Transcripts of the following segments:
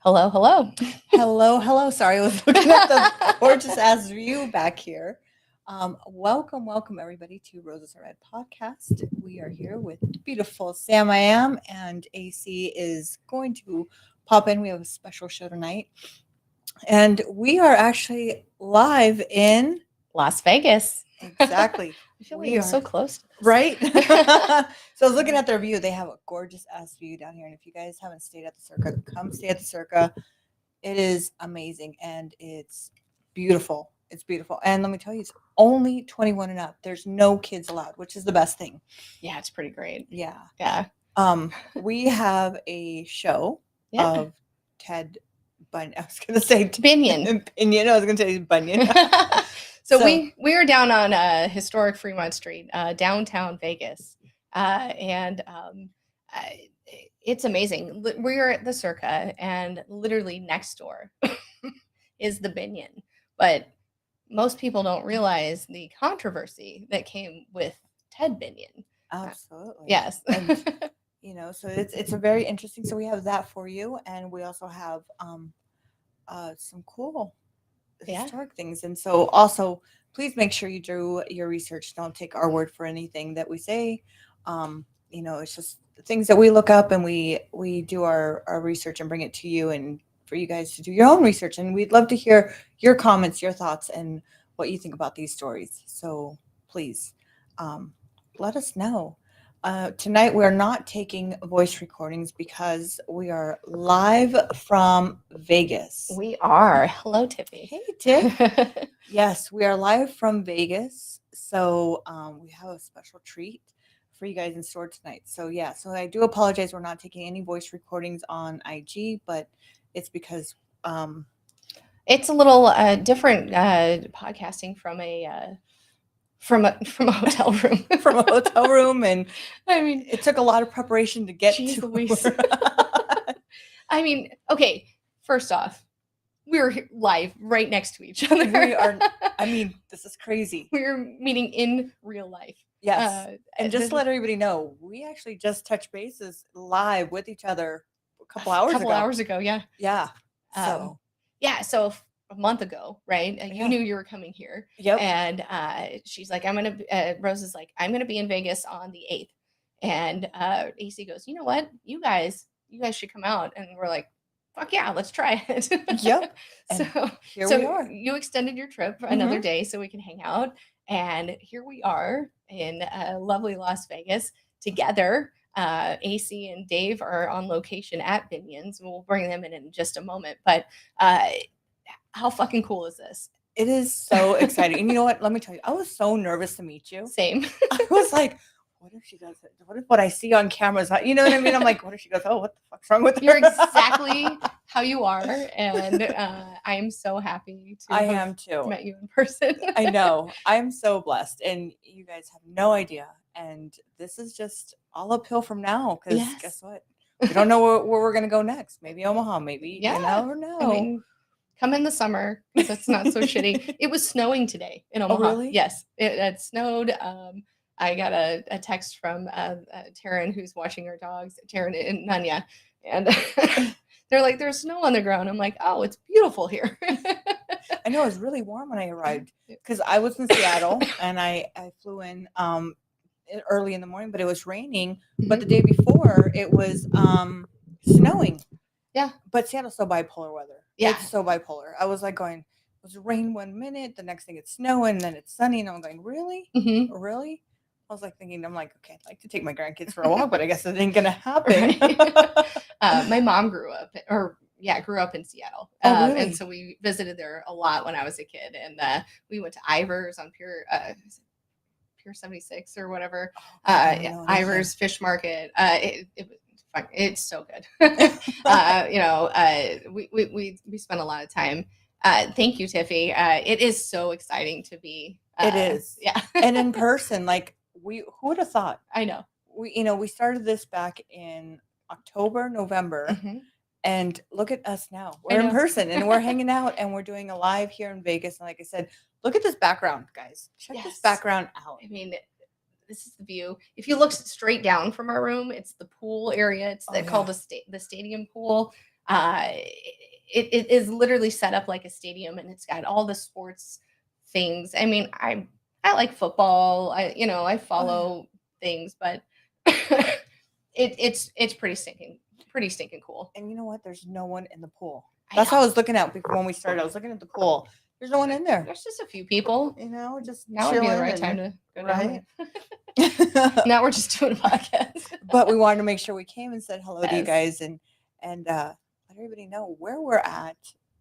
Hello, hello. Hello. Sorry, I was looking at the gorgeous ass view back here. Welcome everybody to Roses Are Red podcast. We are here with beautiful Sam I am, and AC is going to pop in. We have a special show tonight, and we are actually live in Las Vegas. exactly. I feel like We we're are so close to this. right. So I was looking at their view. They have a gorgeous ass view down here, and if you guys haven't stayed at the Circa, come stay at the Circa. It is amazing and it's beautiful. It's beautiful. And let me tell you, it's only 21 and up. There's no kids allowed, which is the best thing. Yeah, it's pretty great. Yeah. Yeah. We have a show Yeah. of Ted Bunion. I was gonna say Binion. Binion. I was gonna say Bunyan. So we are down on historic Fremont Street, downtown Vegas. It's amazing. We're at the Circa, and literally next door is the Binion. But most people don't realize the controversy that came with Ted Binion. Absolutely. Yes. And, so it's a very interesting. So we have that for you, and we also have some cool historic things. And so also please make sure you do your research. Don't take our word for anything that we say. It's just things that we look up, and we do our research and bring it to you, and for you guys to do your own research. And we'd love to hear your comments, your thoughts, and what you think about these stories. So please let us know. Tonight we're not taking voice recordings because we are live from Vegas. We are. Hello, Tiffy. Hey, Tiff. Yes, we are live from Vegas. So we have a special treat for you guys in store tonight. So I do apologize. We're not taking any voice recordings on IG, but it's because it's a little different podcasting from a hotel room. From a hotel room, and I mean, it took a lot of preparation to get to. I mean, okay. First off, we're live right next to each other. We are. I mean, this is crazy. We're meeting in real life. Yes, and just to let everybody know, we actually just touched bases live with each other a couple hours ago. Yeah. Yeah. So a month ago, right? You knew you were coming here. Yep. And she's like, Rose is like, I'm gonna be in Vegas on the 8th. And AC goes, you know what? You guys should come out. And we're like, fuck yeah, let's try it. Yep. So here we are. You extended your trip another day so we can hang out. And here we are in lovely Las Vegas together. AC and Dave are on location at Binion's. We'll bring them in just a moment. But how fucking cool is this? It is so exciting. And you know what? Let me tell you, I was so nervous to meet you. Same. I was like, what if she does it? What if what I see on camera is not, you know what I mean? I'm like, what if she goes, oh, what the fuck's wrong with her? You're exactly how you are. And I am so happy to am too. Met you in person. I know. I'm so blessed. And you guys have no idea. And this is just all uphill from now. Because guess what? We don't know where we're going to go next. Maybe Omaha. Maybe you never know. I mean, come in the summer because it's not so shitty. It was snowing today in Omaha. Oh, really? Yes, it snowed. I got a text from Taryn, who's watching our dogs, Taryn and Nanya, and they're like, there's snow on the ground. I'm like, oh, it's beautiful here. I know, it was really warm when I arrived because I was in Seattle and I flew in early in the morning, but it was raining. Mm-hmm. But the day before it was snowing. Yeah. But Seattle's so bipolar weather. Yeah. It's so bipolar. I was like going, it was rain 1 minute, the next thing it's snowing, and then it's sunny. And I'm going, really? Mm-hmm. Really? I was like thinking, I'm like, okay, I'd like to take my grandkids for a walk, but I guess it ain't going to happen. Right. My mom grew up in Seattle. Oh, really? And so we visited there a lot when I was a kid. And we went to Ivers on Pier 76 or whateper. Ivers Fish Market. It's so good. We spent a lot of time. Thank you, Tiffy. It is so exciting to be. It is. Yeah. And in person, like who would have thought? I know. We started this back in October, November. Mm-hmm. And look at us now. We're in person and we're hanging out and we're doing a live here in Vegas. And like I said, look at this background, guys. Check this background out. I mean, this is the view. If you look straight down from our room, it's the pool area. It's called the stadium pool. It is literally set up like a stadium, and it's got all the sports things. I mean, I like football. I follow things, but it's pretty stinking cool. And you know what? There's no one in the pool. That's what I was looking at before when we started. I was looking at the pool. There's no one in there. There's just a few people. Just now would be the right time to go down there. Now we're just doing a podcast. But we wanted to make sure we came and said hello to you guys and let everybody know where we're at,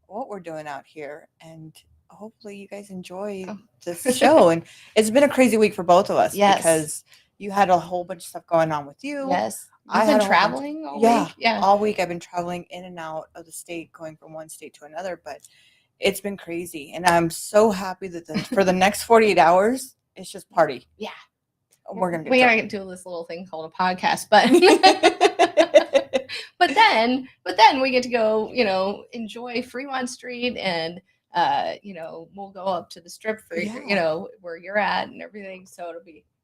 what we're doing out here, and hopefully you guys enjoy this show. And it's been a crazy week for both of us because you had a whole bunch of stuff going on with you. Yes. I've been traveling all week. Yeah. All week I've been traveling in and out of the state, going from one state to another, but it's been crazy. And I'm so happy that for the next 48 hours, it's just party. Yeah. We're going to gotta do this little thing called a podcast, but but then we get to go, enjoy Fremont Street, and we'll go up to the strip for where you're at and everything. So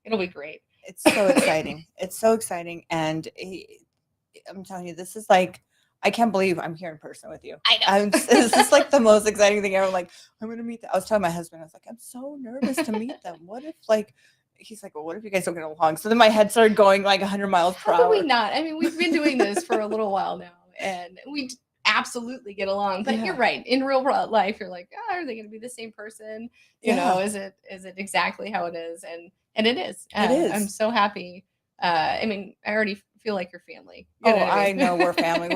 it'll be great. It's so exciting. It's so exciting. And I'm telling you, this is like, I can't believe I'm here in person with you. I know. This is like the most exciting thing ever. Like, I'm going to meet them. I was telling my husband, I was like, I'm so nervous to meet them. What if he's like, well, what if you guys don't get along? So then my head started going like 100 miles per hour. How do we not? I mean, we've been doing this for a little while now, and we absolutely get along. But you're right. In real life, you're like, are they going to be the same person? Is it exactly how it is? And it is. It is. I'm so happy. I mean, I already feel like your family. I know we're family.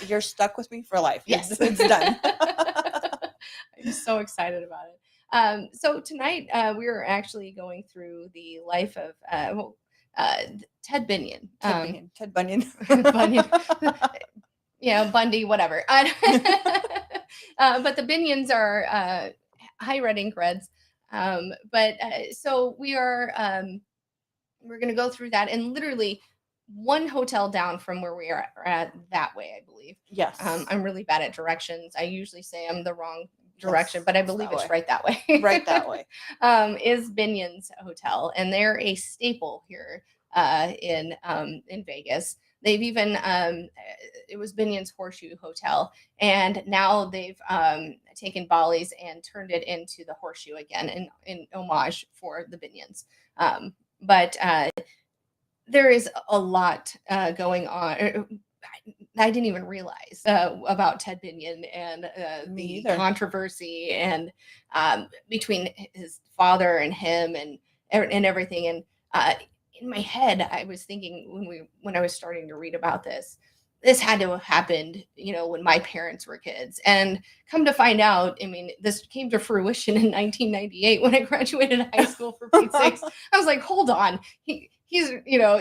You're stuck with me for life. Yes, it's done. I'm so excited about it. So tonight we are actually going through the life of Ted Binion. Ted Binion. Binion. Bundy, whatever. But the Binions are high red ink reds. So we are we're going to go through that, and literally one hotel down from where we are at that way, I believe. Yes. I'm really bad at directions. I usually say I'm the wrong direction, but I believe it's right that way. Right that way. Is Binion's Hotel, and they're a staple here in Vegas. They've even it was Binion's Horseshoe Hotel, and now they've taken Bolly's and turned it into the Horseshoe again in homage for the Binions. But there is a lot going on. I didn't even realize about Ted Binion and the controversy and between his father and him and everything. And in my head, I was thinking when I was starting to read about this had to have happened, when my parents were kids. And come to find out, I mean, this came to fruition in 1998 when I graduated high school, for Pete's sakes. I was like, hold on. He's,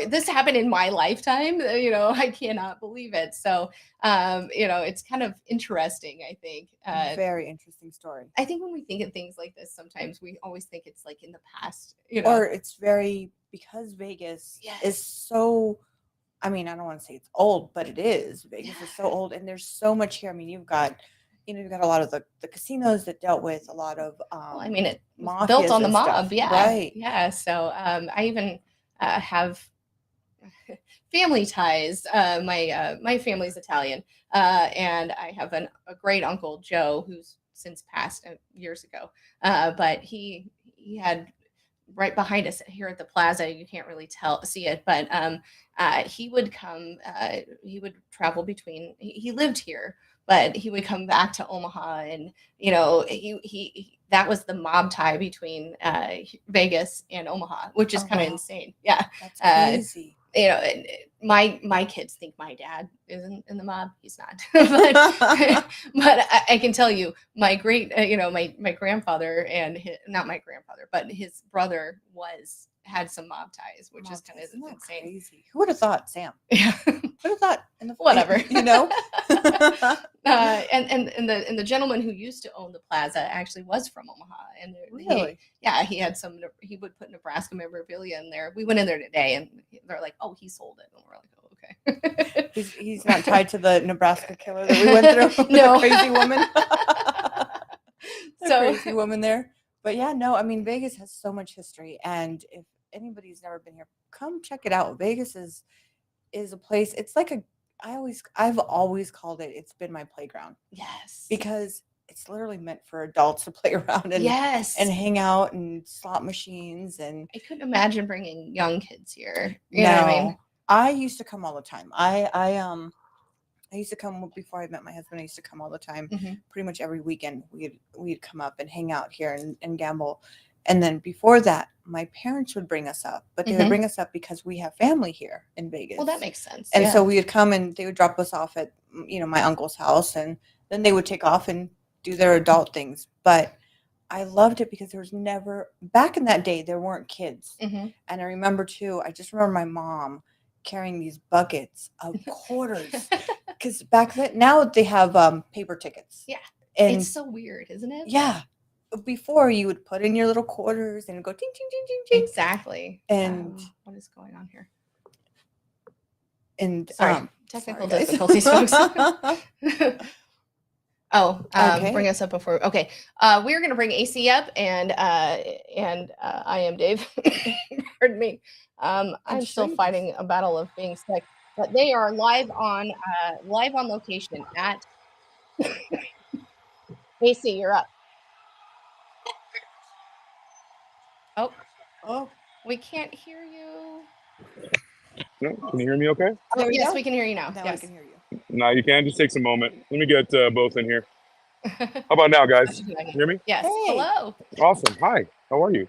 this happened in my lifetime. I cannot believe it. So, it's kind of interesting, I think. Very interesting story. I think when we think of things like this, sometimes we always think it's like in the past, Or it's because Vegas is so, I mean, I don't want to say it's old, but it is. Vegas is so old, and there's so much here. I mean, you've got a lot of the casinos that dealt with a lot of, it was built on the mob. Stuff. Yeah. Right. Yeah. So, I even have family ties. My family's Italian, and I have a great uncle, Joe, who's since passed years ago. But he had right behind us here at the plaza. You can't really see it, but he would come. He would travel between. He lived here, but he would come back to Omaha, and he that was the mob tie between Vegas and Omaha, which is kind of insane. Yeah, that's crazy. My kids think my dad isn't in the mob. He's not, but I can tell you, my great, my grandfather and not my grandfather, but his brother had some mob ties, which is kind of insane. Crazy. Who would have thought, Sam? Yeah, who would have thought? Whatever, And the gentleman who used to own the plaza actually was from Omaha, and really, he had some. He would put Nebraska memorabilia in there. We went in there today, and they're like, "Oh, he sold it," and we're like, "Oh, okay." He's not tied to the Nebraska killer that we went through. No, crazy woman. Crazy woman there. But yeah, no, I mean, Vegas has so much history, and if anybody's never been here, come check it out. Vegas is a place. It's like I've always called it's been my playground. Yes. Because it's literally meant for adults to play around and Yes. hang out and slot machines and I couldn't imagine bringing young kids here. You know what I mean? I used to come all the time. I used to come before I met my husband. I used to come all the time. Pretty much every weekend we'd come up and hang out here and gamble. And then before that, my parents would bring us up, but they would bring us up because we have family here in Vegas. Well, that makes sense. And so we would come and they would drop us off at, my uncle's house, and then they would take off and do their adult things. But I loved it because there was never, back in that day, there weren't kids. And I remember too, I just remember my mom carrying these buckets of quarters. Because back then, now they have paper tickets. Yeah. And it's so weird, isn't it? Yeah. Before you would put in your little quarters and go ting, ting, ting, ting, ting. Exactly. And what is going on here? And sorry, technical difficulties, folks. Bring us up before. Okay, we're gonna bring AC up, and I am Dave. Pardon me. I'm still fighting a battle of being sick, but they are live on location at AC. You're up. Oh, we can't hear you. No, can you hear me okay? Oh, yes, we can hear you now. Now yes. I can hear you. No, you can. Just takes a moment. Let me get both in here. How about now, guys? Can you hear me? Yes. Hey. Hello. Awesome. Hi. How are you?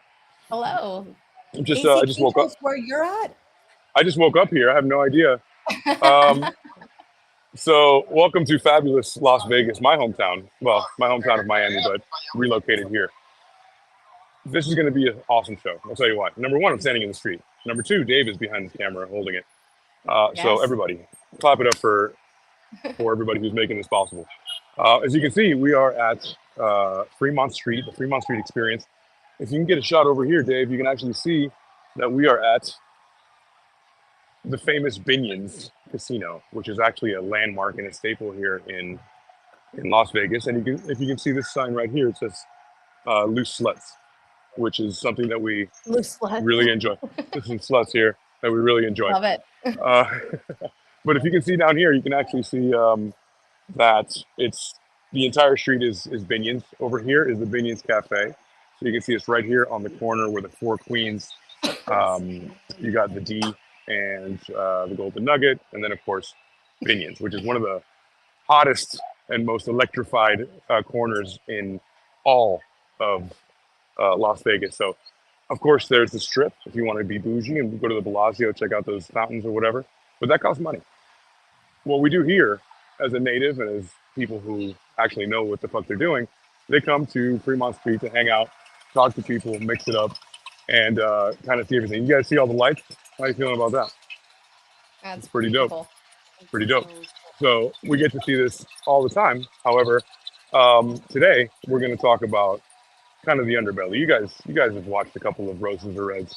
Hello. I'm just AC, I just woke up. Where you're at? I just woke up here. I have no idea. So welcome to fabulous Las Vegas, my hometown. Well, my hometown of Miami, but relocated here. This is going to be an awesome show. I'll tell you what. Number one, I'm standing in the street. Number two, Dave is behind the camera holding it. So everybody, clap it up for everybody who's making this possible. As you can see, we are at Fremont Street, the Fremont Street Experience. If you can get a shot over here, Dave, you can actually see that we are at the famous Binion's Casino, which is actually a landmark and a staple here in Las Vegas. And if you can see this sign right here, it says Loose Sluts, which is something that we really enjoy. There's some sluts here that we really enjoy. Love it. But if you can see down here, you can actually see that it's the entire street is Binion's. Over here is the Binion's Cafe. So you can see it's right here on the corner where the Four Queens. You got the D and the Golden Nugget, and then of course Binion's, which is one of the hottest and most electrified corners in all of Las Vegas. So of course there's the Strip if you want to be bougie and go to the Bellagio, check out those fountains or whatever, but that costs money. What we do here as a native and as people who actually know what the fuck they're doing, they come to Fremont Street to hang out, talk to people, mix it up, and kind of see everything. You guys see all the lights? How are you feeling about that? That's pretty dope. Pretty dope. So we get to see this all the time. However, today we're going to talk about kind of the underbelly. You guys have watched a couple of Roses or Reds,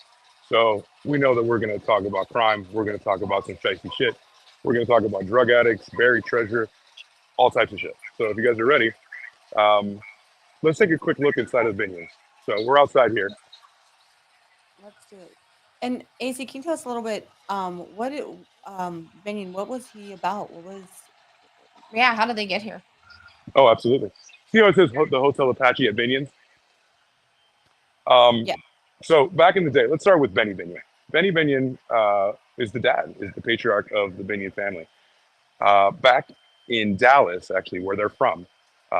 so we know that we're going to talk about crime. We're going to talk about some spicy shit. We're going to talk about drug addicts, buried treasure, all types of shit. So if you guys are ready, let's take a quick look inside of Binion's. So we're outside here. Let's do it. And AC, can you tell us a little bit, Binion, what was he about? How did they get here? Oh, absolutely. See how it says the Hotel Apache at Binion's? Yeah. So back in the day, let's start with Benny Binion. Benny Binion is the patriarch of the Binion family. Back in Dallas, actually, where they're from,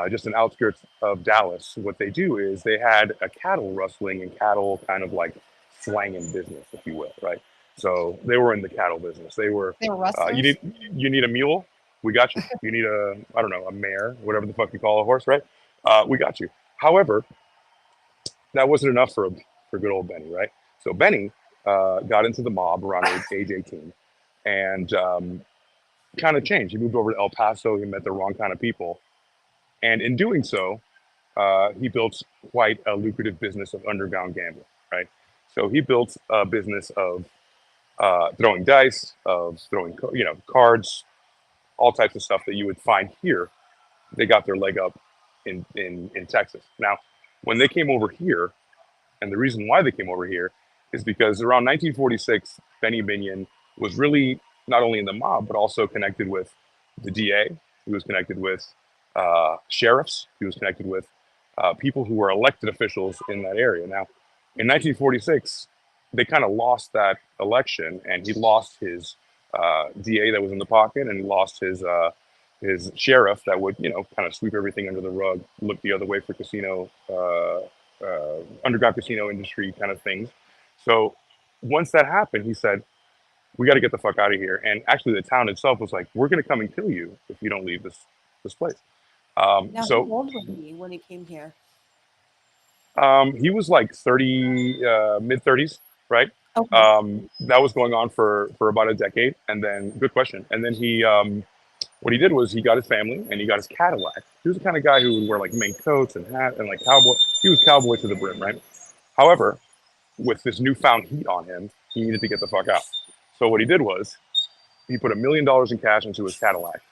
just in outskirts of Dallas, what they do is they had a cattle rustling and cattle kind of like slanging business, if you will, right? So they were in the cattle business. They were rustlers? You need a mule? We got you. You need a mare, whatever the fuck you call a horse, right? We got you. However, that wasn't enough for good old Benny, right? So Benny got into the mob around age 18 and kind of changed. He moved over to El Paso. He met the wrong kind of people. And in doing so, he built quite a lucrative business of underground gambling, right? So he built a business of throwing dice, of throwing cards, all types of stuff that you would find here. They got their leg up in Texas. Now, when they came over here, and the reason why they came over here is because around 1946, Benny Binion was really not only in the mob, but also connected with the DA. He was connected with sheriffs. He was connected with people who were elected officials in that area. Now, in 1946, they kind of lost that election, and he lost his DA that was in the pocket, and he lost his sheriff that would, kind of sweep everything under the rug, look the other way for underground casino industry kind of things. So once that happened, he said, we got to get the fuck out of here. And actually the town itself was like, we're going to come and kill you if you don't leave this place. Now, how old was he when he came here? He was like 30, mid-30s, right? Okay. That was going on for about a decade. And then, good question. And then he, what he did was he got his family and he got his Cadillac. He was the kind of guy who would wear like mink coats and hat and like cowboy. He was cowboy to the brim, right? However, with this newfound heat on him, he needed to get the fuck out. So what he did was he put $1 million in cash into his Cadillac.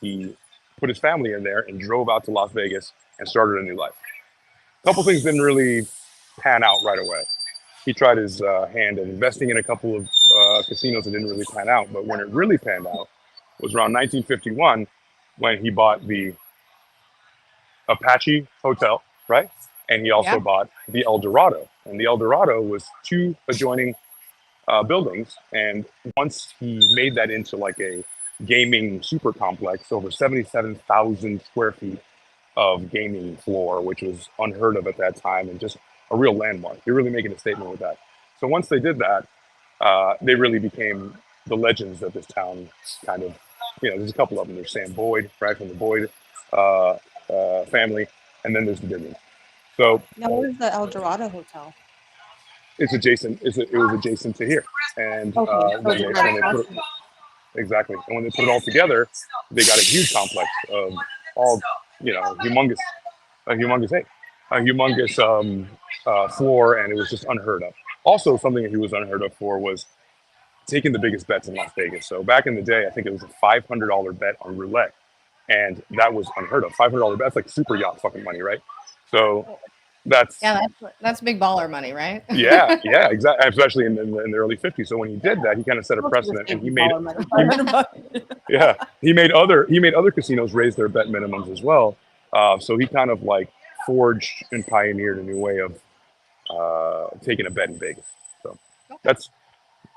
He put his family in there and drove out to Las Vegas and started a new life. A couple things didn't really pan out right away. He tried his hand at investing in a couple of casinos that didn't really pan out. But when it really panned out was around 1951 when he bought the Apache Hotel, right? And he also bought the El Dorado. And the El Dorado was 2 adjoining buildings. And once he made that into like a gaming super complex, over 77,000 square feet of gaming floor, which was unheard of at that time and just a real landmark. You're really making a statement with that. So once they did that, they really became the legends of this town. Kind of, there's a couple of them. There's Sam Boyd, right, from the Boyd family, and then there's the Binion. So now, what is the El Dorado Hotel? It's adjacent. It was adjacent to here, and exactly. And when they put it all together, they got a huge complex of all, humongous floor, and it was just unheard of. Also, something that he was unheard of for was taking the biggest bets in Las Vegas. So back in the day, I think it was a $500 bet on roulette, and that was unheard of. $500 bet, that's like super yacht fucking money, right? So that's big baller money, right? yeah, exactly. Especially in the early 50s. So when he did that, he kind of set a precedent, and he made other casinos raise their bet minimums as well. So he kind of like forged and pioneered a new way of taking a bet in Vegas. So that's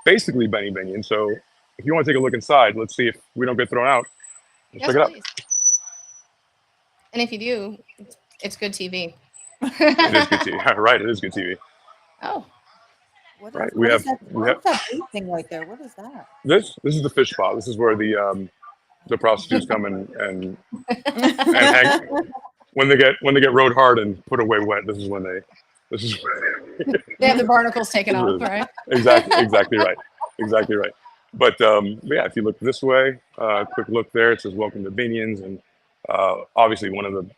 basically Benny Binion. So if you want to take a look inside, let's see if we don't get thrown out. Let's check it out. And if you do, it's good TV. It is good TV. Right, it is good TV. Oh. What is, right. What's that big thing right there? What is that? This is the fish spot. This is where the prostitutes come and hang. When they get rode hard and put away wet, this is when they have the barnacles taken off, right? Exactly right. But yeah, if you look this way, quick look there, it says "Welcome to Binions," and obviously one of the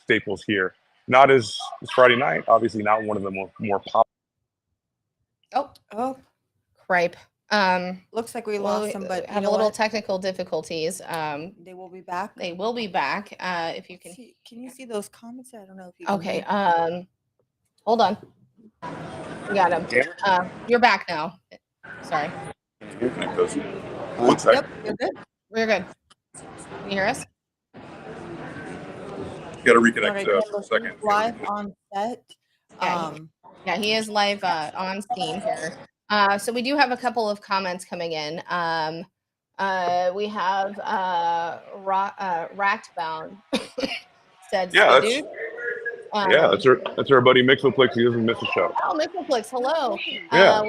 staples here. Not as Friday night, obviously not one of the more popular. Oh, cripe. Looks like we lost them, but have a little technical difficulties. They will be back. They will be back. If you can, can you see those comments? I don't know if you. Okay. Hold on. We got them. You're back now. Sorry. One second. Yep, you're good. We're good. Can you hear us? Got to reconnect for a second. Live on set. Yeah, he is live on scene here. So we do have a couple of comments coming in. We have Rackbound said, yeah, dude. That's our buddy Mixoplex. He doesn't miss a show. Oh, Mixoplex, hello. Yeah.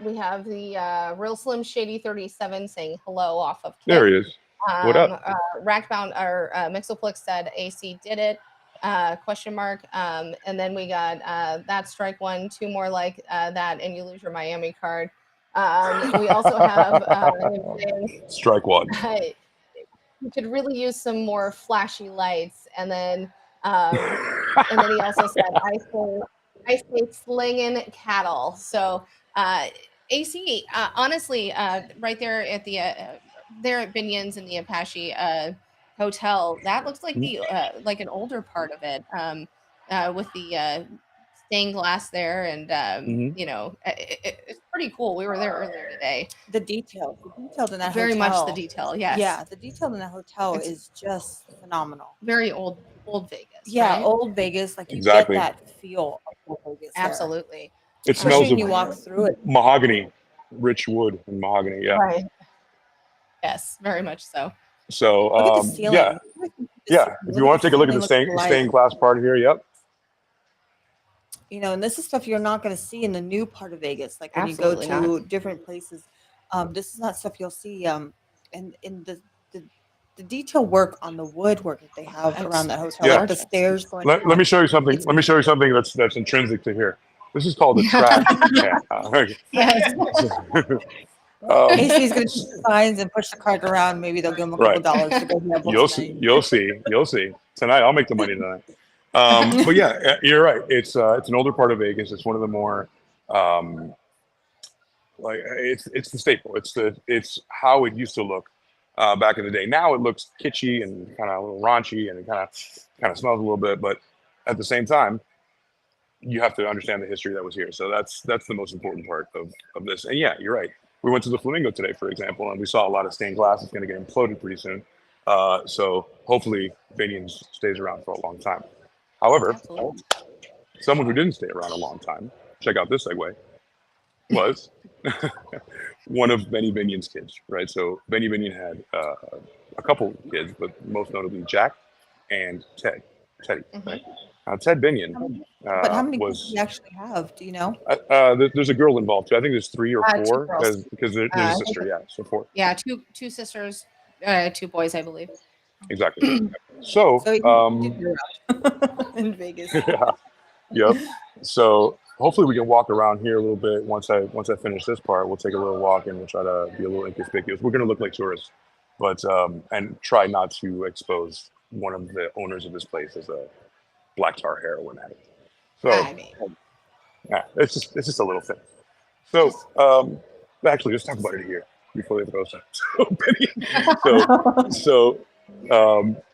We have the Real Slim Shady 37 saying hello off of Kip. There he is. What up? Rackbound or Mixoplex said AC did it. Question mark. And then we got that strike one, 2 more like that, and you lose your Miami card. We also have strike one. You could really use some more flashy lights, and then he also said I say slinging cattle. So AC, honestly, right there at the there at Binion's in the Apache hotel, that looks like the like an older part of it, with the stained glass there, and it's pretty cool. We were there earlier today. The detail in that Very hotel. much the detail. Yes. Yeah, the detail in that hotel It's is just phenomenal. very old Vegas. Yeah, right? old Vegas. Like you Exactly. get that feel of old Vegas. Absolutely. It Especially smells when of you walk through it. mahogany, rich wood and mahogany. Yeah. Right. Yes, very much so. So Look at the ceiling. yeah, yeah. If you want to take a look at the ceiling, stained glass part here, yep. You know, and this is stuff you're not going to see in the new part of Vegas. Like when Absolutely you go to not. different places, this is not stuff you'll see. In the detail work on the woodwork that they have around that hotel, Yeah. like the stairs going. Let me show you something. Let me show you something that's intrinsic to here. This is called a track. Yes. AC's going to choose the signs and push the cart around. Maybe they'll give them a couple dollars to go here. You'll see. Tonight, I'll make the money tonight. But yeah, you're right. It's an older part of Vegas. It's one of the more like it's the staple. It's how it used to look back in the day. Now it looks kitschy and kind of a little raunchy, and it kind of smells a little bit. But at the same time, you have to understand the history that was here. So that's the most important part of this. And yeah, you're right. We went to the Flamingo today, for example, and we saw a lot of stained glass. It's going to get imploded pretty soon. So hopefully Binion's stays around for a long time. However, someone who didn't stay around a long time, check out this segue, was one of Benny Binion's kids, right? So Benny Binion had a couple kids, but most notably Jack and Teddy, right? Ted Binion but how many kids do you actually have? Do you know? There's a girl involved too. I think there's 3 or 4 because there's a sister. Yeah, so 4. Yeah, two sisters, 2 boys, I believe. Exactly. So in Vegas. Yeah. Yep. So hopefully we can walk around here a little bit. Once I finish this part, we'll take a little walk and we'll try to be a little inconspicuous. We're going to look like tourists, but and try not to expose one of the owners of this place as a black tar heroin addict. So yeah, it's just a little thing. So actually, let's talk about it here before they throw us out. So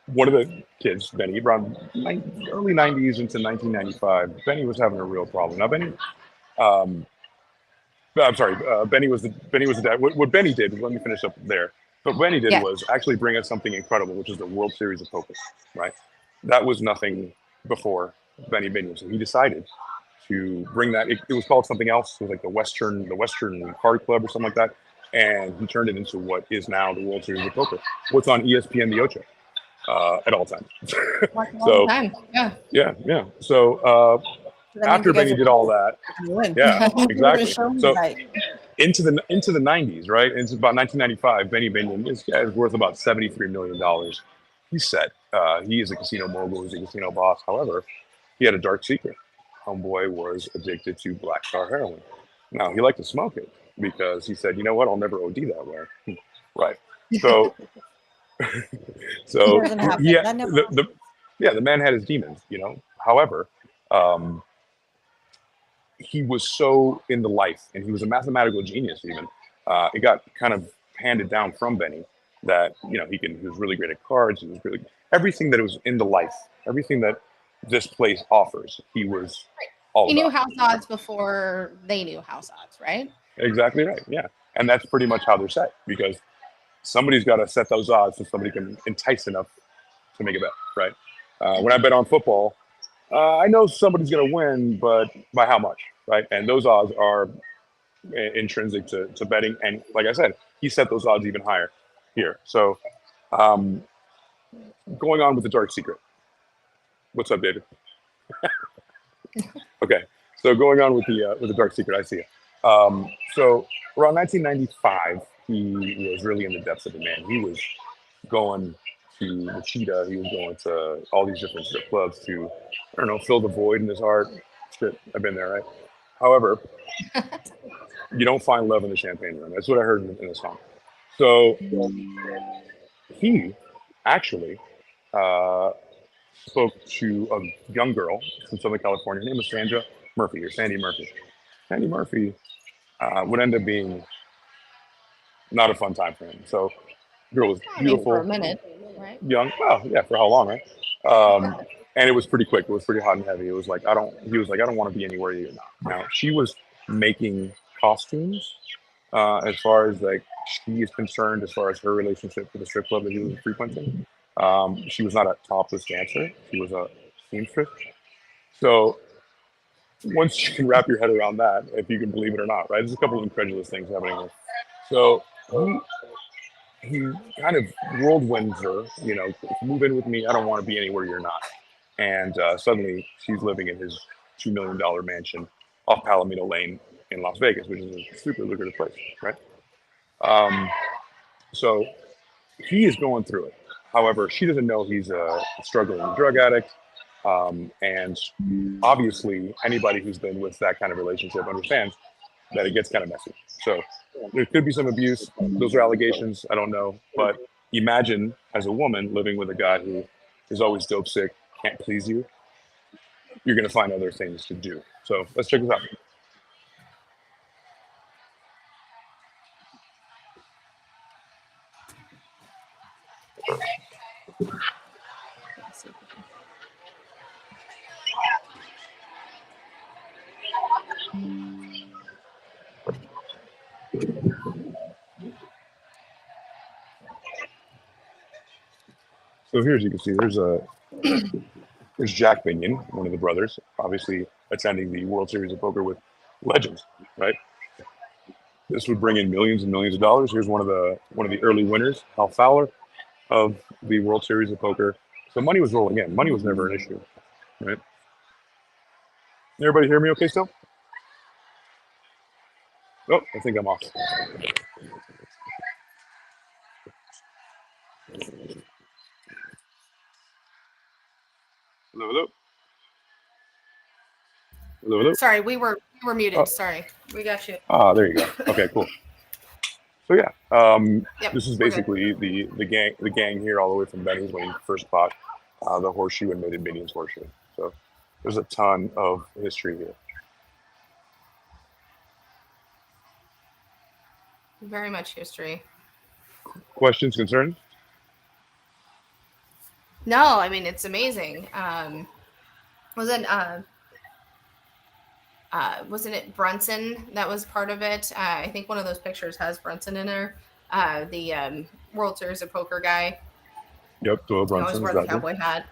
one of the kids, Benny, around early 90s into 1995, Benny was having a real problem. Now Benny, I'm sorry, Benny was the dad. What Benny did, let me finish up there. What Benny did was actually bring us something incredible, which is the World Series of Poker, right? That was nothing before Benny Binion. So he decided to bring that. It was called something else. It was like the Western Card Club or something like that. And he turned it into what is now the World Series of Poker. What's on ESPN The Ocho at all times. So yeah. So after Benny did all that, yeah, exactly. So into the 90s, right? It's about 1995. Benny Binion is worth about $73 million. He's set. He is a casino mogul. He's a casino boss. However, he had a dark secret. Homeboy was addicted to black tar heroin. Now he liked to smoke it because he said, "You know what? I'll never OD that way." Right. So, the man had his demons. However, he was so in the life, and he was a mathematical genius. Even it got kind of handed down from Benny that he was really great at cards. He was really everything that was in the life, everything that this place offers. He was all. He knew house odds before they knew house odds, right? Exactly right. Yeah, and that's pretty much how they're set because somebody's got to set those odds so somebody can entice enough to make a bet, right? When I bet on football, I know somebody's going to win, but by how much, right? And those odds are intrinsic to betting. And like I said, he set those odds even higher here. So going on with the dark secret. What's up, David? Okay, so going on with the dark secret, I see it. So around 1995, he was really in the depths of it, man. He was going to the Cheetah. He was going to all these different strip clubs to, I don't know, fill the void in his heart. Shit, I've been there, right? However, you don't find love in the champagne room. That's what I heard in the song. So he actually spoke to a young girl from Southern California. Her name was Sandy Murphy. Sandy Murphy would end up being not a fun time for him. So the girl was beautiful. For a minute, right? Young. Well, yeah, for how long, right? And it was pretty quick. It was pretty hot and heavy. It was like, he was like, I don't want to be anywhere you're not. Now, she was making costumes. As far as like she is concerned, as far as her relationship with the strip club that he was frequenting, she was not a topless dancer. She was a seamstress. So once you can wrap your head around that, if you can believe it or not, right? There's a couple of incredulous things happening here. So he kind of whirlwinds her, move in with me. I don't want to be anywhere you're not. And suddenly she's living in his $2 million mansion off Palomino Lane in Las Vegas, which is a super lucrative place, right? So he is going through it. However, she doesn't know he's a struggling drug addict. And obviously, anybody who's been with that kind of relationship understands that it gets kind of messy. So there could be some abuse. Those are allegations. I don't know. But imagine as a woman living with a guy who is always dope sick, can't please you. You're going to find other things to do. So let's check this out. So here, as you can see, there's Jack Binion, one of the brothers, obviously attending the World Series of Poker with legends, right? This would bring in millions and millions of dollars. Here's one of the early winners, Hal Fowler, of the World Series of Poker. So money was rolling in. Money was never an issue, right? Everybody hear me okay still? Oh, I think I'm off. Hello, hello. Hello, hello. Sorry, we were muted. Oh. Sorry, we got you. There you go. Okay, cool. So yeah, this is basically the gang here, all the way from Benny's when he first bought the horseshoe and made it Binion's horseshoe. So there's a ton of history here. Very much history. Questions, concerns? No, I mean it's amazing. Wasn't it Brunson that was part of it? I think one of those pictures has Brunson in there. The World Series of Poker guy. Yep, Doyle Brunson. Always wore the cowboy hat.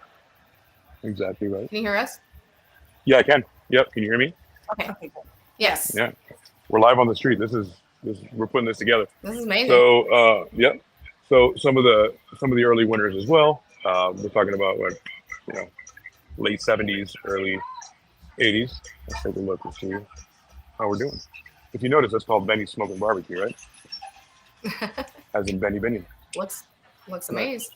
Exactly right. Can you hear us? Yeah, I can. Yep, can you hear me? Okay. Yes. Yeah, we're live on the street. We're putting this together. This is amazing. So yep. So some of the early winners as well. We're talking about late 70s, early 80s. Let's take a look and see how we're doing. If you notice, that's called Benny's Smoking Barbecue, right? As in Benny Binion. Looks amazing.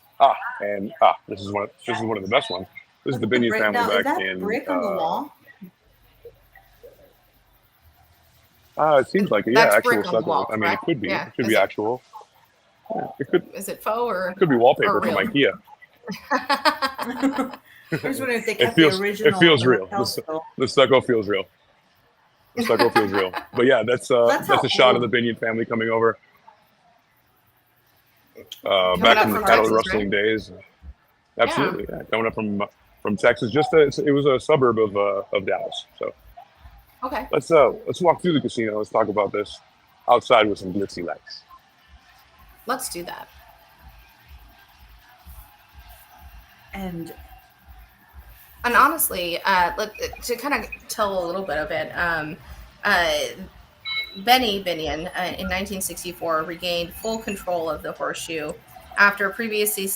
This is one of the best ones. This is the Binion family now, back is that in. Brick on the wall? It seems like it. Yeah, actual stucco. Wall, I mean, it could be. Yeah. It could be actual. Yeah, it could. Is it faux or? It could be wallpaper from IKEA. I was wondering if they kept the original. It feels real. The stucco feels real. The stucco feels real. But yeah, that's a shot of the Binion family coming over. Back in the cattle rustling days. Absolutely, yeah. Coming up from Texas. It was a suburb of Dallas. So okay, let's walk through the casino. Let's talk about this outside with some glitzy lights. Let's do that. And honestly, to kind of tell a little bit of it, Benny Binion in 1964 regained full control of the horseshoe after previously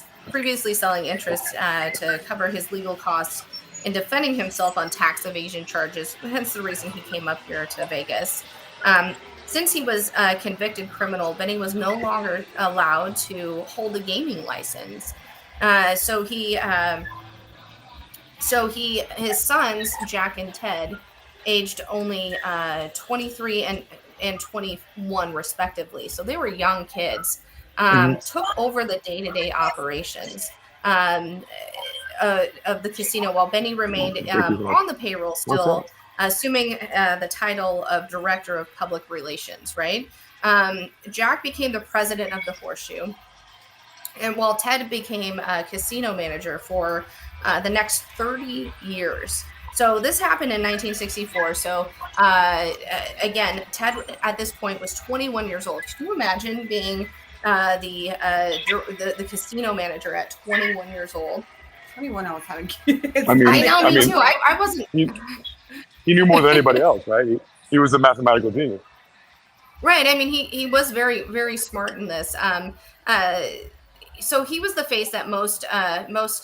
selling interest to cover his legal costs in defending himself on tax evasion charges, hence the reason he came up here to Vegas. Since he was a convicted criminal, Benny was no longer allowed to hold a gaming license. So his sons, Jack and Ted, aged only 23 and 21 respectively. So they were young kids, took over the day-to-day operations of the casino while Benny remained on the payroll still, assuming the title of Director of Public Relations, right? Jack became the president of the Horseshoe. And while Ted became a casino manager for the next 30 years, So this happened in 1964. So again, Ted at this point was 21 years old. Can you imagine being the casino manager at 21 years old? 21, I was having kids. I mean, I know, me too. I wasn't. He knew more than anybody else, right? He was a mathematical genius. Right. I mean, he was very, very smart in this. So he was the face that most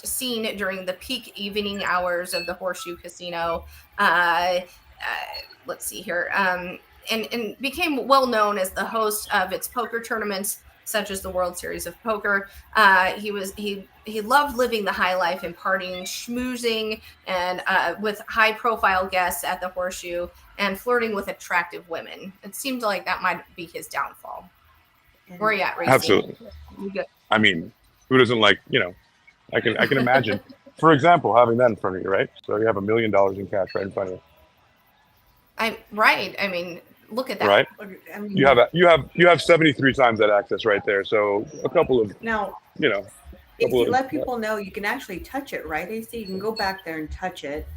seen during the peak evening hours of the Horseshoe Casino. Let's see here. And became well known as the host of its poker tournaments, such as the World Series of Poker. He loved living the high life and partying, schmoozing, and with high profile guests at the Horseshoe, and flirting with attractive women. It seemed like that might be his downfall. Where are you at, Racy? Absolutely. I mean, who doesn't like, I can imagine, for example, having that in front of you, right? So you have $1 million in cash right in front of you. Right. I mean, look at that. Right. I mean, You have 73 times that access right there. So a couple of, now, if you let people know, you can actually touch it, right, AC? You can go back there and touch it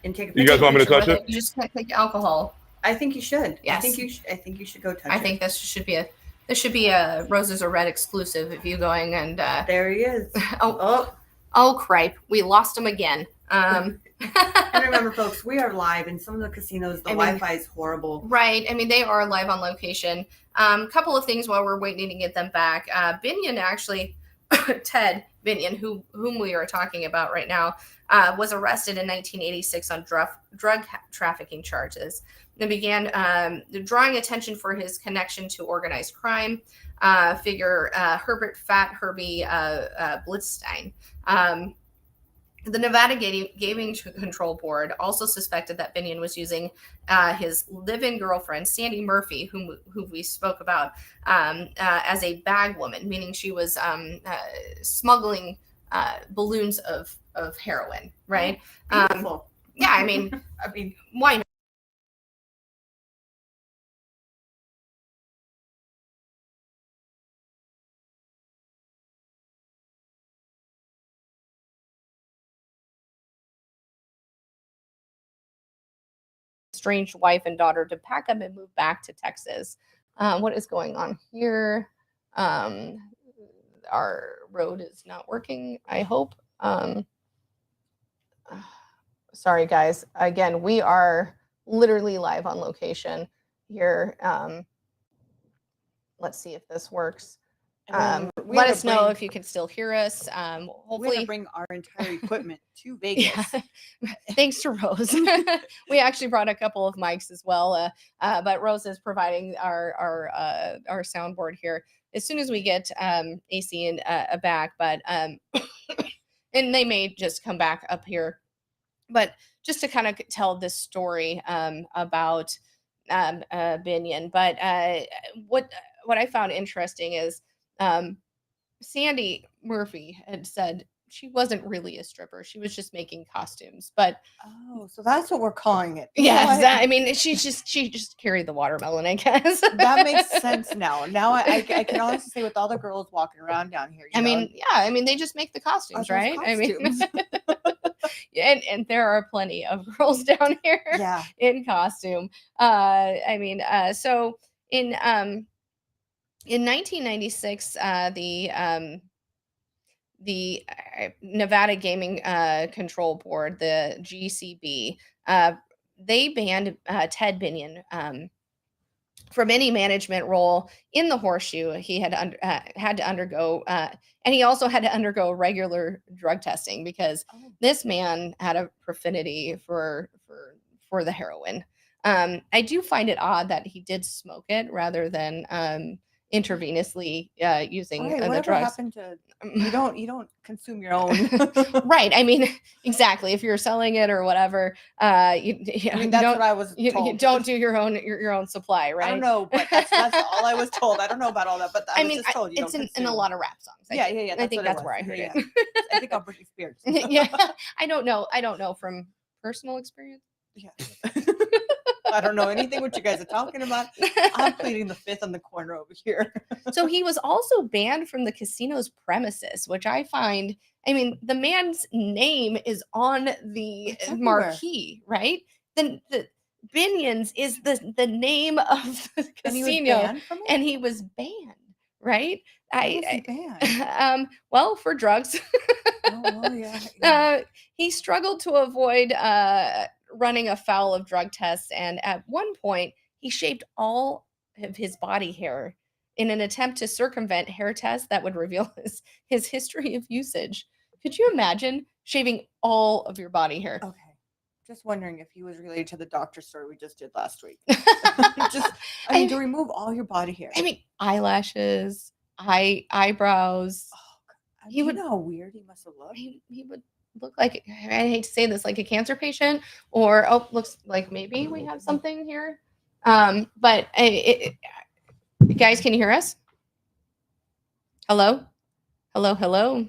and take a picture. You guys want me to touch it? You just can't take alcohol. I think you should. Yes. I think you should go touch it. I think this should be a Roses Are Red exclusive if you going and there he is. Oh cripe, we lost him again. And remember, folks, we are live in some of the casinos. The Wi-Fi is horrible. Right. I mean, they are live on location. Couple of things while we're waiting to get them back. Binion actually, Ted Binion, whom we are talking about right now, was arrested in 1986 on drug trafficking charges. And began drawing attention for his connection to organized crime. Figure Herbert Fat Herbie Blitzstein. The Nevada Gaming Control Board also suspected that Binion was using his live-in girlfriend, Sandy Murphy, who we spoke about, as a bag woman, meaning she was smuggling balloons of heroin, right? Beautiful. Yeah, I mean, why not? Estranged wife and daughter to pack up and move back to Texas. What is going on here? Our road is not working, I hope. Sorry, guys. Again, we are literally live on location here. Let's see if this works. Let us know if you can still hear us. Hopefully, we bring our entire equipment to Vegas. Yeah. Thanks to Rose. We actually brought a couple of mics as well, but Rose is providing our soundboard here as soon as we get AC and back. But and they may just come back up here. But just to kind of tell this story about Binion. But what I found interesting is. Sandy Murphy had said she wasn't really a stripper. She was just making costumes. But so that's what we're calling it. Yes, I mean, she just carried the watermelon, I guess. That makes sense now. Now I can honestly say with all the girls walking around down here. I mean, they just make the costumes, right? Costumes. I mean, and there are plenty of girls down here in costume. So in 1996, the Nevada Gaming Control Board, the GCB, they banned Ted Binion from any management role in the Horseshoe. He had to undergo, and he also had to undergo regular drug testing because this man had a affinity for the heroin. I do find it odd that he did smoke it rather than intravenously using the drugs. Happened to you don't consume your own. Right. I mean, exactly. If you're selling it or whatever, that's what I was told. You don't do your own supply, right? I don't know, but that's all I was told. I don't know about all that, but I was just told it's in a lot of rap songs. Yeah. I think that's where I heard it. I think I'm Britney Spears. Yeah. I don't know from personal experience. Yeah. I don't know anything what you guys are talking about. I'm pleading the fifth on the corner over here. So he was also banned from the casino's premises, which I find, I mean, the man's name is on the It's everywhere. marquee, right? The Binion's is the name of the And he was casino, banned from it? and he was banned, right? Why was he banned? Well, for drugs. Oh, well, yeah. He struggled to avoid running afoul of drug tests, and at one point, he shaved all of his body hair in an attempt to circumvent hair tests that would reveal his history of usage. Could you imagine shaving all of your body hair? Okay. Just wondering if he was related to the doctor story we just did last week. To remove all your body hair. I mean, eyelashes, eyebrows. Oh, you know how weird he must have looked? He would look like, I hate to say this, like a cancer patient, or looks like maybe we have something here. But guys, can you hear us? Hello? Hello?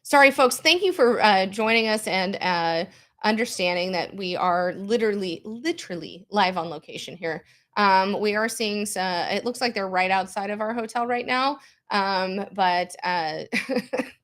Sorry, folks. Thank you for joining us and understanding that we are literally live on location here. We are seeing it looks like they're right outside of our hotel right now. But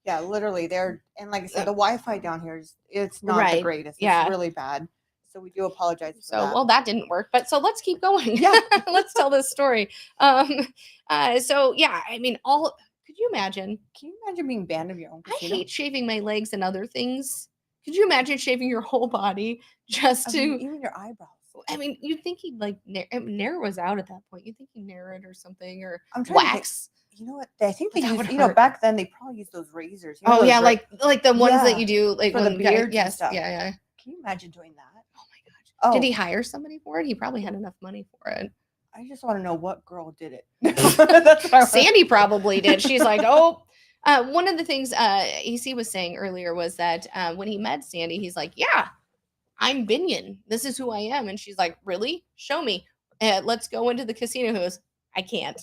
yeah, literally they're, and like I said, the Wi-Fi down here it's not the greatest. It's really bad. So we do apologize for that. Well, that didn't work, but so let's keep going. Yeah. Let's tell this story. So yeah, I mean, could you imagine? Can you imagine being banned of your own casino? I hate shaving my legs and other things. Could you imagine shaving your whole body just to even your eyebrows? I mean, you'd think he'd like Nair was out at that point. You'd think he'd Nair it or something, or I'm trying wax. You know what? I think they used, back then they probably used those razors. Oh yeah, like the ones that you do like for when the beard. Yes, stuff. yeah. Can you imagine doing that? Oh my gosh. Did he hire somebody for it? He probably had enough money for it. I just want to know what girl did it. That's what Sandy probably did. She's like, oh. One of the things AC was saying earlier was that when he met Sandy, he's like, yeah, I'm Binion. This is who I am. And she's like, really? Show me. Let's go into the casino. He goes, I can't.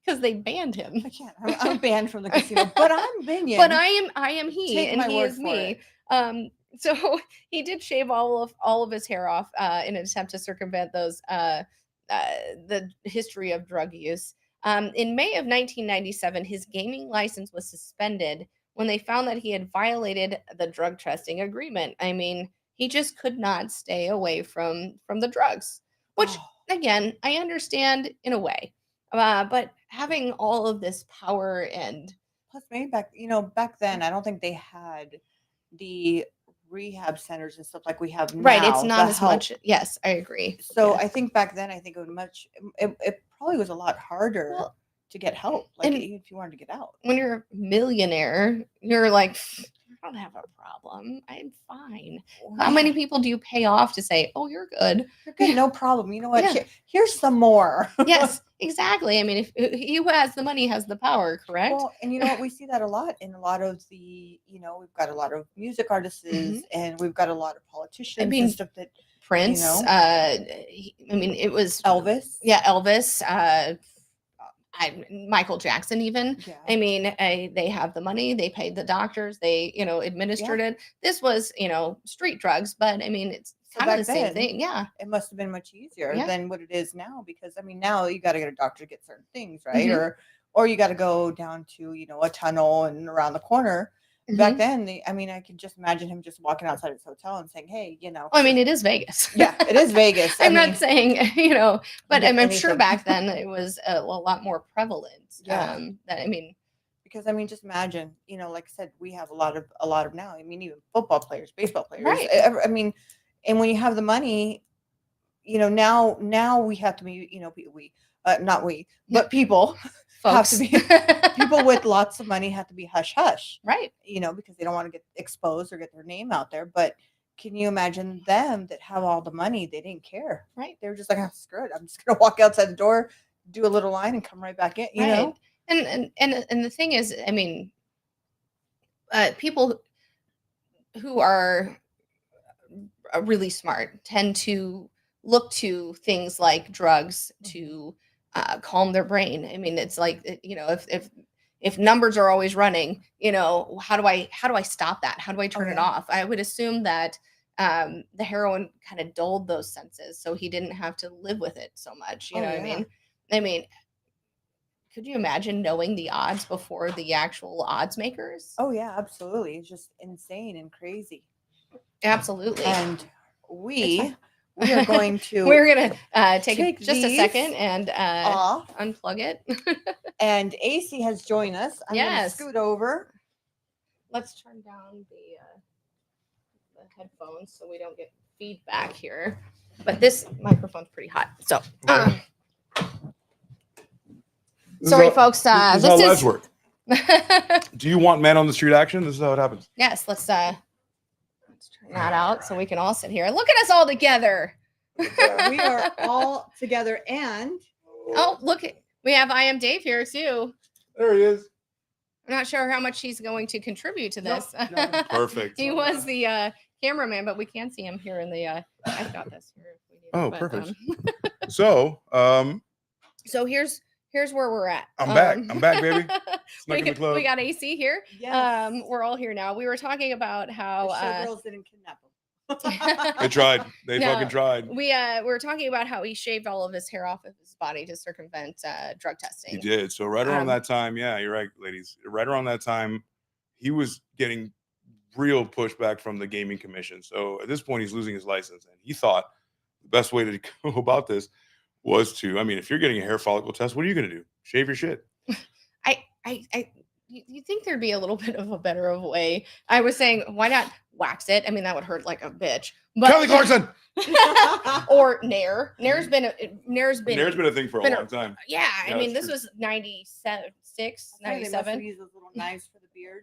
Because they banned him. I can't. I'm banned from the casino, but I'm Binion. But I am he, Take and my he word is for me. it. So he did shave all of his hair off in an attempt to circumvent those the history of drug use. In May of 1997, his gaming license was suspended when they found that he had violated the drug testing agreement. I mean, he just could not stay away from the drugs, which again, I understand in a way. But having all of this power and plus maybe back then, I don't think they had the rehab centers and stuff like we have now. Right, it's not as much. Yes, I agree. So I think back then, it probably was a lot harder to get help, like if you wanted to get out. When you're a millionaire, you're like, I don't have a problem. I'm fine. How many people do you pay off to say, oh, you're good? You're good, no problem. You know what? Yeah. Here's some more. Yes, exactly. I mean, if he who has the money has the power, correct? Well, and you know what? We see that a lot in a lot of the, we've got a lot of music artists and we've got a lot of politicians and stuff that Prince, it was Elvis. Yeah, Elvis. Michael Jackson even. Yeah. I mean, they have the money, they paid the doctors, they, administered it. This was, street drugs, but I mean, it's kind of the same thing. Yeah. It must have been much easier than what it is now because, I mean, now you got to get a doctor to get certain things, right? Or you got to go down to, a tunnel and around the corner. Back then, I could just imagine him just walking outside his hotel and saying, hey, I mean, it is Vegas. Yeah, it is Vegas. I'm not saying, but I'm sure back then it was a lot more prevalent. Yeah. Because, just imagine, like I said, we have a lot of now, even football players, baseball players. Right. And when you have the money, now we have to be, not we, but people. Folks. Have to be people with lots of money have to be hush hush, right? Because they don't want to get exposed or get their name out there. But can you imagine them that have all the money? They didn't care, right? They were just like, oh, screw it, I'm just gonna walk outside the door, do a little line, and come right back in. You know. And the thing is, people who are really smart tend to look to things like drugs to calm their brain. I mean, it's like, if numbers are always running, how do I stop that? How do I turn it off? I would assume that the heroin kind of dulled those senses, so he didn't have to live with it so much. You know what I mean? I mean, could you imagine knowing the odds before the actual odds makers? Oh yeah, absolutely. It's just insane and crazy. Absolutely. And we are going to we're gonna take just a second and off. unplug it. And AC has joined us. I'm gonna scoot over. Let's turn down the headphones so we don't get feedback here. But this microphone's pretty hot, so sorry, folks. This is how lives work. Do you want man on the street action? This is how it happens. Yes, let's turn that out so we can all sit here. Look at us all together. We are all together, and look, we have I Am Dave here too. There he is. I'm not sure how much he's going to contribute to this. No. Perfect. He was the cameraman, but we can see him here in the. I've got this here. If we need Oh, but, perfect. So here's where we're at. I'm back. I'm back, baby. Snuck in the club. We got AC here. yes. We're all here now. We were talking about how the showgirls didn't kidnap him. They tried. They fucking tried. We were talking about how he shaved all of his hair off of his body to circumvent drug testing. He did. So right around that time, yeah, you're right, ladies. Right around that time, he was getting real pushback from the gaming commission. So at this point, he's losing his license, and he thought the best way to go about this was to, I mean, if you're getting a hair follicle test, what are you going to do? Shave your shit. You think there'd be a little bit of a better way? I was saying, why not wax it? I mean, that would hurt like a bitch. But Kelly Clarkson or Nair. Nair's been a thing for a long time. Yeah, I mean, this true. was 96, 97. Use those little knives for the beard.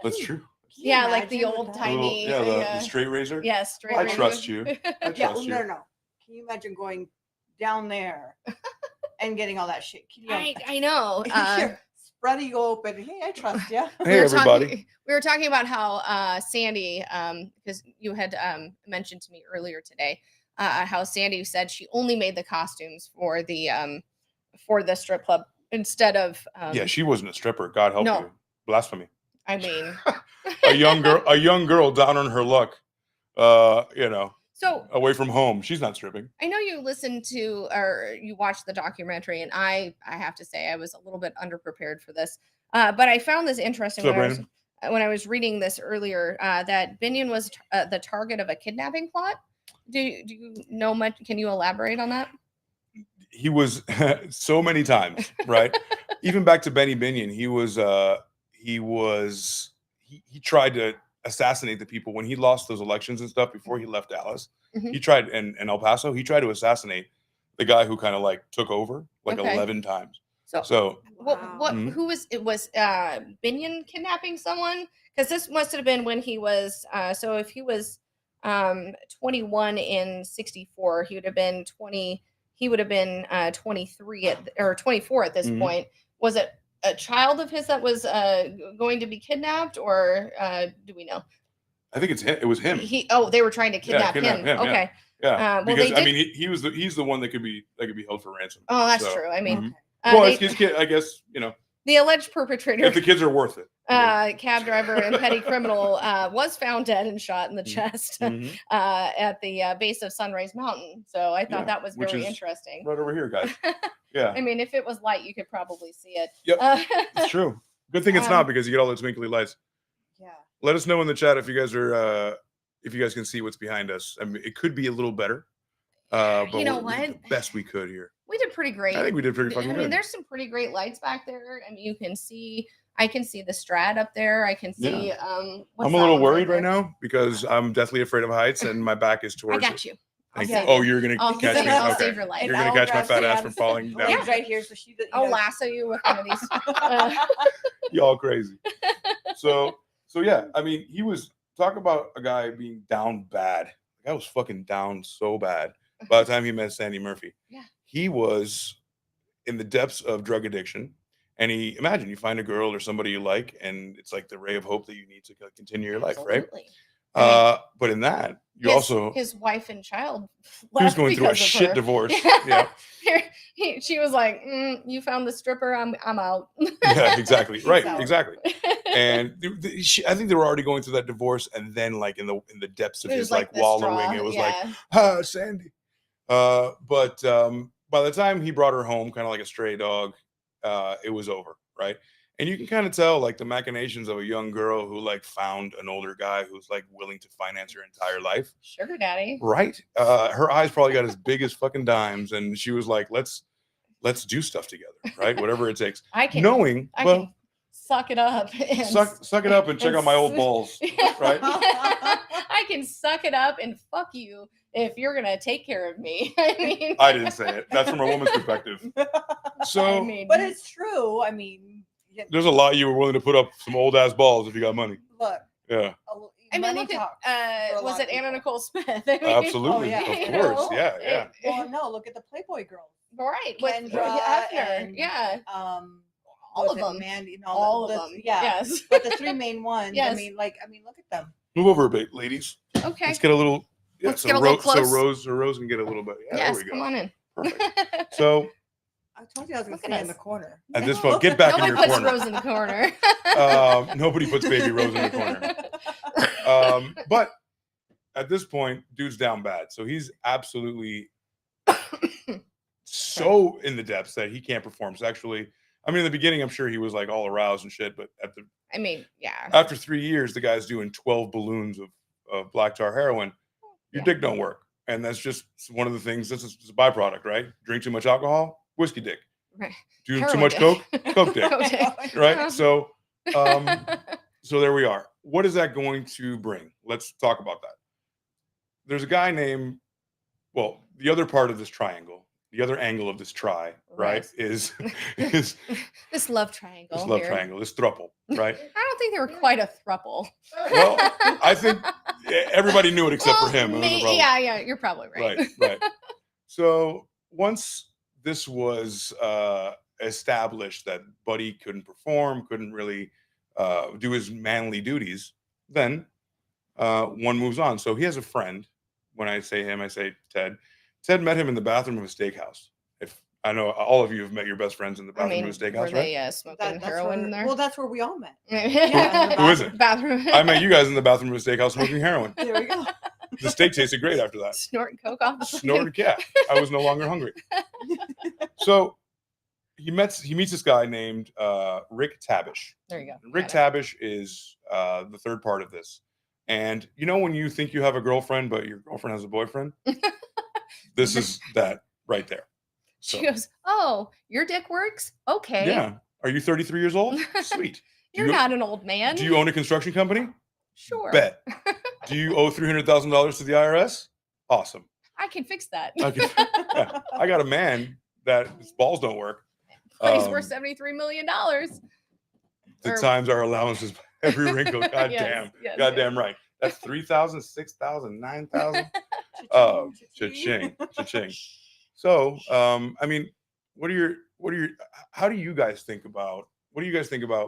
That's true. Yeah, like the old timey. The straight razor. Yes, straight I razor. trust you. I Yeah, trust you. no. Can you imagine going down there and getting all that shit? I know. Spreading open. Hey, I trust you. Hey, everybody. We were talking about how Sandy, because you had mentioned to me earlier today, how Sandy said she only made the costumes for the strip club instead of. Yeah, she wasn't a stripper. God help you. Blasphemy. I mean, a young girl down on her luck. So away from home, she's not stripping. I know you listened to or you watched the documentary, and I have to say I was a little bit underprepared for this, but I found this interesting when I was reading this earlier that Binion was the target of a kidnapping plot. Do you know much? Can you elaborate on that? He was so many times, right? Even back to Benny Binion, he tried to assassinate the people when he lost those elections and stuff before he left Dallas. Mm-hmm. He tried in El Paso. He tried to assassinate the guy who kind of like took over 11 times. So who was it? Was Binion kidnapping someone? Because this must have been when he was. So if he was 21 in 64, he would have been 20. He would have been 23 or 24 at this point. Was it a child of his that was going to be kidnapped, or do we know? I think it was him. They were trying to kidnap him. Okay. Yeah. Because I mean, he's the one that could be held for ransom. Oh, that's true. I mean, it's his kid. I guess the alleged perpetrator. If the kids are worth it. Cab driver and petty criminal was found dead and shot in the chest at the base of Sunrise Mountain. So I thought that was very interesting. Right over here, guys. Yeah. I mean, if it was light, you could probably see it. Yep. It's true. Good thing it's not, because you get all those twinkly lights. Yeah. Let us know in the chat if you guys are if you guys can see what's behind us. I mean, it could be a little better. But you know what? We did the best we could here. We did pretty great. I think we did pretty fucking good. I mean, there's some pretty great lights back there. I mean, I can see the Strat up there. I can see. Yeah. I'm a little worried right now because I'm deathly afraid of heights and my back is towards. I got you. Oh, you're gonna catch me. I'll save your life. You're gonna catch my fat ass from falling down. Yeah, right here. So I'll lasso you with one of these. Y'all crazy. So yeah. I mean, he was talk about a guy being down bad. The guy was fucking down so bad by the time he met Sandy Murphy. Yeah. He was in the depths of drug addiction. And imagine you find a girl or somebody you like, and it's like the ray of hope that you need to continue your life, right? But in that, his wife and child. He was going through a shit divorce. Yeah. She was like, "You found the stripper. I'm out." Yeah, exactly. Right, out. exactly. And I think they were already going through that divorce, and then like in the depths of his like wallowing, straw, it was like, Sandy. But by the time he brought her home, kind of like a stray dog, it was over, right? And you can kind of tell like the machinations of a young girl who like found an older guy who's like willing to finance her entire life. Sugar daddy. Right. Her eyes probably got as big as fucking dimes, and she was like, let's do stuff together, right? Whatever it takes. I can suck it up. And suck it up and check out my old balls, right? I can suck it up and fuck you if you're gonna take care of me. I mean, I didn't say it. That's from a woman's perspective. So, but it's true. I mean, there's a lot you were willing to put up some old ass balls if you got money. Look. Yeah. I mean, look at was it Anna Nicole Smith? I mean, absolutely, of course, yeah. Well, no, look at the Playboy girls. Right, Kendra, with Hefner, all of them, all of them, yeah. Yes, but the three main ones. Yes. I mean, look at them. Move over a bit, ladies. Okay. Let's get a little. Yeah, Let's get a little close. So Rose can get a little bit. Yeah, yes, there we go. Come on in. Perfect. So. I told you I was going to stay in the corner. At this point, get back in your corner. Nobody puts Rose in the corner. Nobody puts baby Rose in the corner. But at this point, dude's down bad. So he's absolutely so in the depths that he can't perform sexually. I mean, in the beginning, I'm sure he was like all aroused and shit. But after 3 years, the guy's doing 12 balloons of black tar heroin. Your dick don't work. And that's just one of the things. This is a byproduct, right? Drink too much alcohol. Whiskey dick. Right. Do too much coke? Coke dick. Right? So there we are. What is that going to bring? Let's talk about that. There's a guy named, the other part of this triangle, the other angle of this right? is this love triangle. This love triangle, this thruple, right? I don't think they were quite a thruple. Well, I think everybody knew it except for him. Yeah, you're probably right. Right. So once this was established that Buddy couldn't perform, couldn't really do his manly duties, then one moves on. So he has a friend. When I say him, I say Ted. Ted met him in the bathroom of a steakhouse. If I know all of you have met your best friends in the bathroom of a steakhouse, were they smoking heroin in there? Well, that's where we all met. Who is it? Bathroom. I met you guys in the bathroom of a steakhouse smoking heroin. There we go. The steak tasted great after that. Snorting coke off the Snorted, yeah. I was no longer hungry. So he meets this guy named Rick Tabish. There you go. Rick Tabish is the third part of this. And you know when you think you have a girlfriend, but your girlfriend has a boyfriend? This is that right there. So, she goes, "Oh, your dick works? Okay. Yeah. Are you 33 years old? Sweet. You're not an old man. Do you own a construction company? Sure. Bet. Do you owe $300,000 to the IRS? Awesome. I can fix that. I got a man that his balls don't work. But he's worth $73 million. The times our allowances every wrinkle. Goddamn. Goddamn right. That's 3,000, 6,000, 9,000. Cha-ching. Cha-ching. So, I mean, how do you guys think about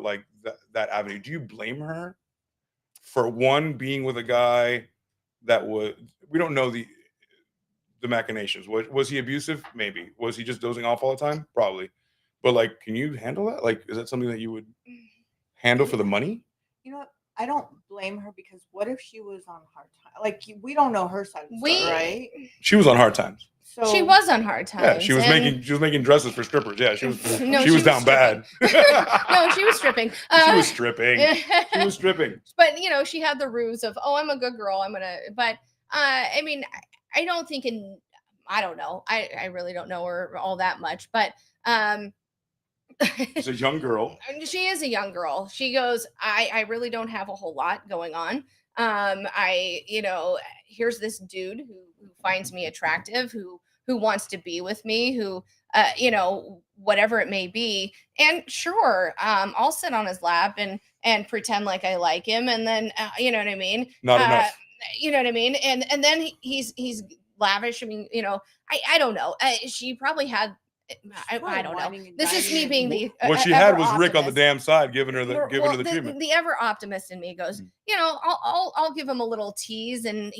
like that avenue? Do you blame her for one being with a guy that we don't know the machinations. Was he abusive? Maybe. Was he just dozing off all the time? Probably. But like, can you handle that? Like, is that something that you would handle for the money? You know what? I don't blame her because what if she was on hard time? Like, we don't know her side of the story, right? She was on hard times. So she was on hard times. Yeah, she was making dresses for strippers. Yeah, she was down bad. No, she was stripping. She was stripping. She was stripping. But she had the ruse of, oh, I'm a good girl. But I mean, I don't think I don't know. I really don't know her all that much, but she's a young girl. She is a young girl. She goes, I really don't have a whole lot going on. Here's this dude who finds me attractive, who wants to be with me, who, whatever it may be. And sure, I'll sit on his lap and pretend like I like him. And then, you know what I mean? Not enough. You know what I mean? And then he's lavish. I mean, I don't know. She probably had I don't know. This is me being the what she had was Rick on the damn side giving her the treatment. The ever optimist in me goes, I'll give him a little tease, and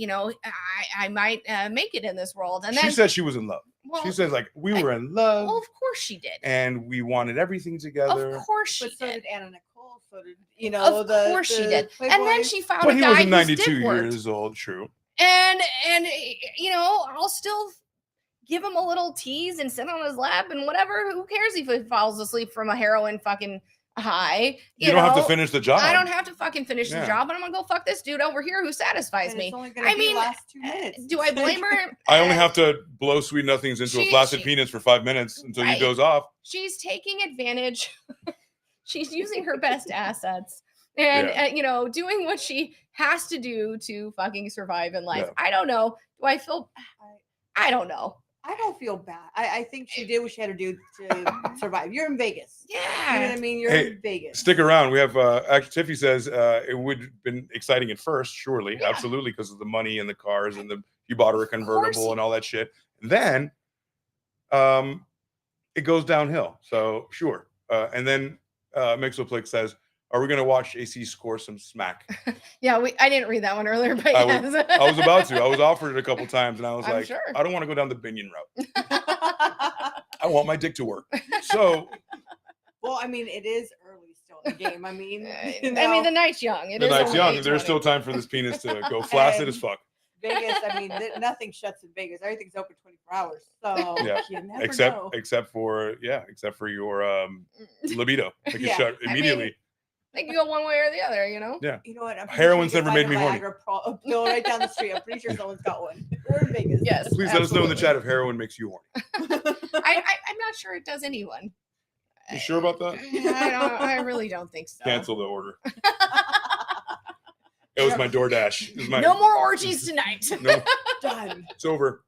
I might make it in this world. And then she said she was in love. She says like we were in love. Well, of course she did, and we wanted everything together. Of course she did. So did Anna Nicole. So did Of course she did. Playboy. And then she found but a he guy wasn't whose 92 dick worked. years old. True. And I'll still give him a little tease and sit on his lap and whatever. Who cares if he falls asleep from a heroin fucking high? You don't have to finish the job. I don't have to fucking finish the job, and I'm gonna go fuck this dude over here who satisfies me. I mean, last 2 minutes. Do I blame her? I only have to blow sweet nothings into a flaccid penis for 5 minutes until he goes off. She's taking advantage. She's using her best assets. And doing what she has to do to fucking survive in life. I don't know. Do I feel? I don't know. I don't feel bad. I think she did what she had to do to survive. You're in Vegas. Yeah. You know what I mean? You're in Vegas. Stick around. We have actually Tiffy says it would have been exciting at first, surely, absolutely, because of the money and the cars and you bought her a convertible and all that shit. And then it goes downhill. So sure. And then Mixoplex says, are we going to watch AC score some smack? Yeah, I didn't read that one earlier, but I was about to. I was offered it a couple times, and I was like, sure. I don't want to go down the Binion route. I want my dick to work. So, well, I mean, it is early still in the game. I mean, the night's young. The night's young. There's still time for this penis to go flaccid as fuck. Vegas, I mean, nothing shuts in Vegas. Everything's open 24 hours. So you never know. Except for your libido. It can shut immediately. They can go one way or the other, Yeah. You know what? Heroin's never made me horny. A pill right down the street. I'm pretty sure someone's got one. We're in Vegas. Yes. Please let us know in the chat if heroin makes you horny. I'm not sure it does anyone. You sure about that? I really don't think so. Cancel the order. It was my DoorDash. No more orgies tonight. No. Done. It's over.